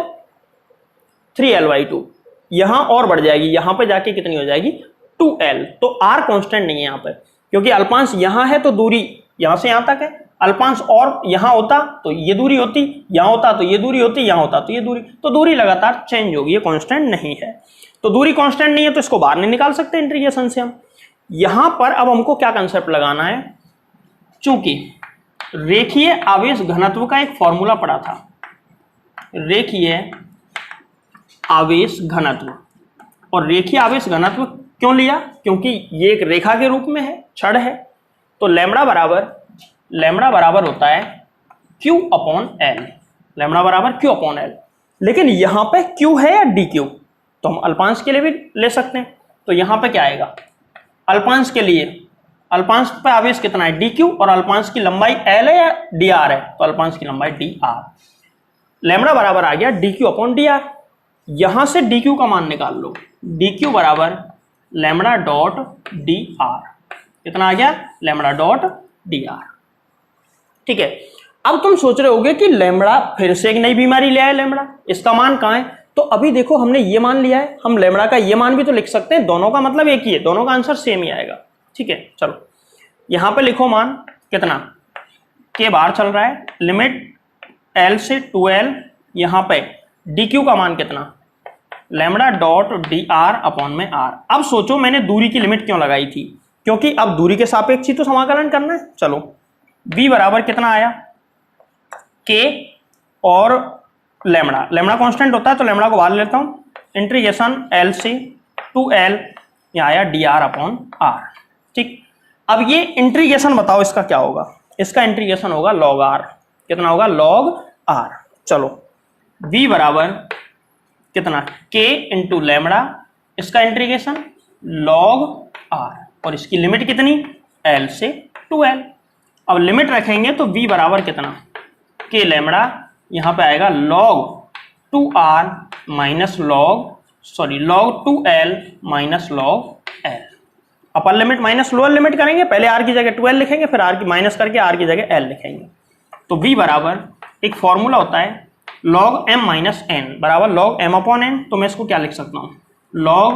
3L/2, यहां और बढ़ जाएगी, यहां पे जाके कितनी हो जाएगी 2L। तो r कांस्टेंट नहीं है यहां पर, क्योंकि अल्पांश यहां है तो दूरी यहां से यहां तक है, अल्पांश और यहां होता तो ये दूरी होती, यहां होता तो ये दूरी होती, यहां होता तो ये दूरी, तो दूरी लगातार चेंज होगी, ये कांस्टेंट नहीं है। तो दूरी कांस्टेंट नहीं है तो इसको बाहर नहीं निकाल सकते इंटीग्रेशन से हम। यहां पर अब हमको क्या कंसेप्ट लगाना है, चूंकि रेखीय आवेश घनत्व का एक फॉर्मूला पढ़ा था, रेखीय आवेश घनत्व, और रेखीय आवेश घनत्व क्यों लिया, क्योंकि ये एक रेखा के रूप में है, छड़ है, तो लैम्बडा बराबर होता है Q अपॉन L, लैम्बडा बराबर Q अपॉन L। लेकिन यहां पे Q है या DQ, तो हम अल्पांश के लिए भी ले सकते हैं, तो यहां पे क्या आएगा, अल्पांश के लिए, अल्पांश पे आवेश कितना है DQ, और अल्पांश की लंबाई L है या dr है, तो अल्पांश की लंबाई dr, लैम्बडा बराबर आ गया DQ अपॉन dr। यहां से DQ का मान निकाल लो, DQ बराबर लैम्बडा डॉट dr, कितना आ गया, लैम्बडा डॉट dr। ठीक है। अब तुम सोच रहे होगे कि लैम्बडा फिर से एक नई बीमारी ले आए, लैम्बडा इसका मान कहां है, तो अभी देखो हमने ये मान लिया है, हम लैम्बडा का ये मान भी तो लिख सकते हैं, दोनों का मतलब एक ही है, दोनों का आंसर सेम ही आएगा। ठीक है, चलो यहां पे लिखो मान कितना, के बाहर चल रहा है, लिमिट L से 2L, यहां पे DQ का मान कितना, लैम्बडा डॉट dr अपॉन में r। अब सोचो मैंने दूरी की लिमिट क्यों लगाई थी, क्योंकि अब दूरी के सापेक्ष ही तो समाकलन करना है। चलो v बराबर कितना आया, k और लैम्बडा, लैम्बडा कांस्टेंट होता है तो लैम्बडा को बाहर लेता हूं, इंटीग्रेशन L से 2L, यहाँ आया dr अपॉन r। ठीक, अब ये इंटीग्रेशन बताओ इसका क्या होगा, इसका इंटीग्रेशन होगा log r, कितना होगा log r। चलो v बराबर कितना, k इंटू लैम्बडा, इसका इंटीग्रेशन log r, और इसकी लिमिट कितनी L से 2L। अब लिमिट रखेंगे तो v बराबर कितना, k लैम्बडा, यहाँ पे आएगा log 2r minus log 2L minus log L। Upper limit minus lower limit करेंगे, पहले r की जगह 2L लिखेंगे, फिर r की माइनस करके r की जगह L लिखेंगे। तो v बराबर एक फॉर्मूला होता है log m माइनस n बराबर log m अपॉन n, तो मैं इसको क्या लिख सकता हूँ, log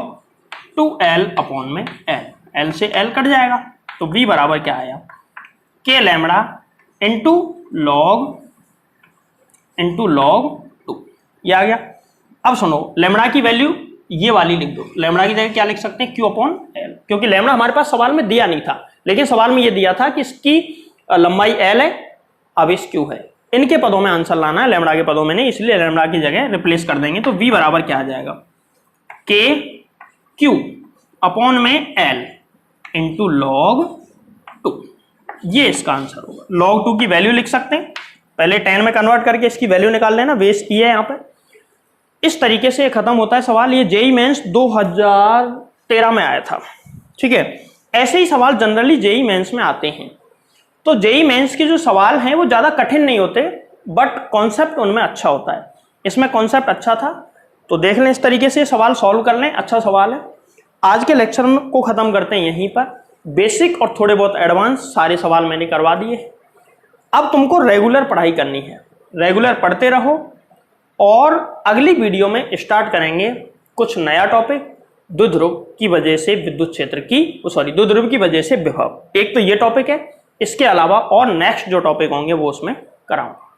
2L अपॉन में L, L से L कट जाएगा, तो v बराबर क्या आया, k लैम्बडा इंटू log 2, ये आ गया। अब सुनो, लैम्बडा की वैल्यू ये वाली लिख दो, लैम्बडा की जगह क्या लिख सकते हैं, q अपॉन L, क्योंकि लैम्बडा हमारे पास सवाल में दिया नहीं था, लेकिन सवाल में ये दिया था कि इसकी लंबाई L है, आवेश q है, इनके पदों में आंसर लाना है, लैम्बडा के पदों में नहीं, इसलिए लैम्बडा की जगह रिप्लेस कर देंगे। तो v बराबर क्या आ जाएगा, के क्यू अपॉन में एल इंटू लॉग 2, ये इसका आंसर होगा। log 2 की वैल्यू लिख सकते हैं, पहले 10 में कन्वर्ट करके इसकी वैल्यू निकाल लेना, बेस की है यहाँ पे। इस तरीके से खत्म होता है सवाल। ये जेई मेंस 2013 में आया था, ठीक है। ऐसे ही सवाल जनरली जेई मेंस में आते हैं। तो जेई मेंस के जो सवाल हैं वो ज्यादा कठिन नहीं होते, बट कॉन्सेप्ट उनमें अच्छा होता है। इसमें कॉन्सेप्ट अच्छा था, तो देख लें इस तरीके से सवाल सॉल्व कर लें, अच्छा सवाल है। आज के लेक्चर को खत्म करते हैं यहीं पर। बेसिक और थोड़े बहुत एडवांस सारे सवाल मैंने करवा दिए। अब तुमको रेगुलर पढ़ाई करनी है, रेगुलर पढ़ते रहो। और अगली वीडियो में स्टार्ट करेंगे कुछ नया टॉपिक, द्विध्रुव की वजह से विद्युत क्षेत्र की, द्विध्रुव की वजह से विभव। एक तो ये टॉपिक है, इसके अलावा और नेक्स्ट जो टॉपिक होंगे वो उसमें कराऊंगा।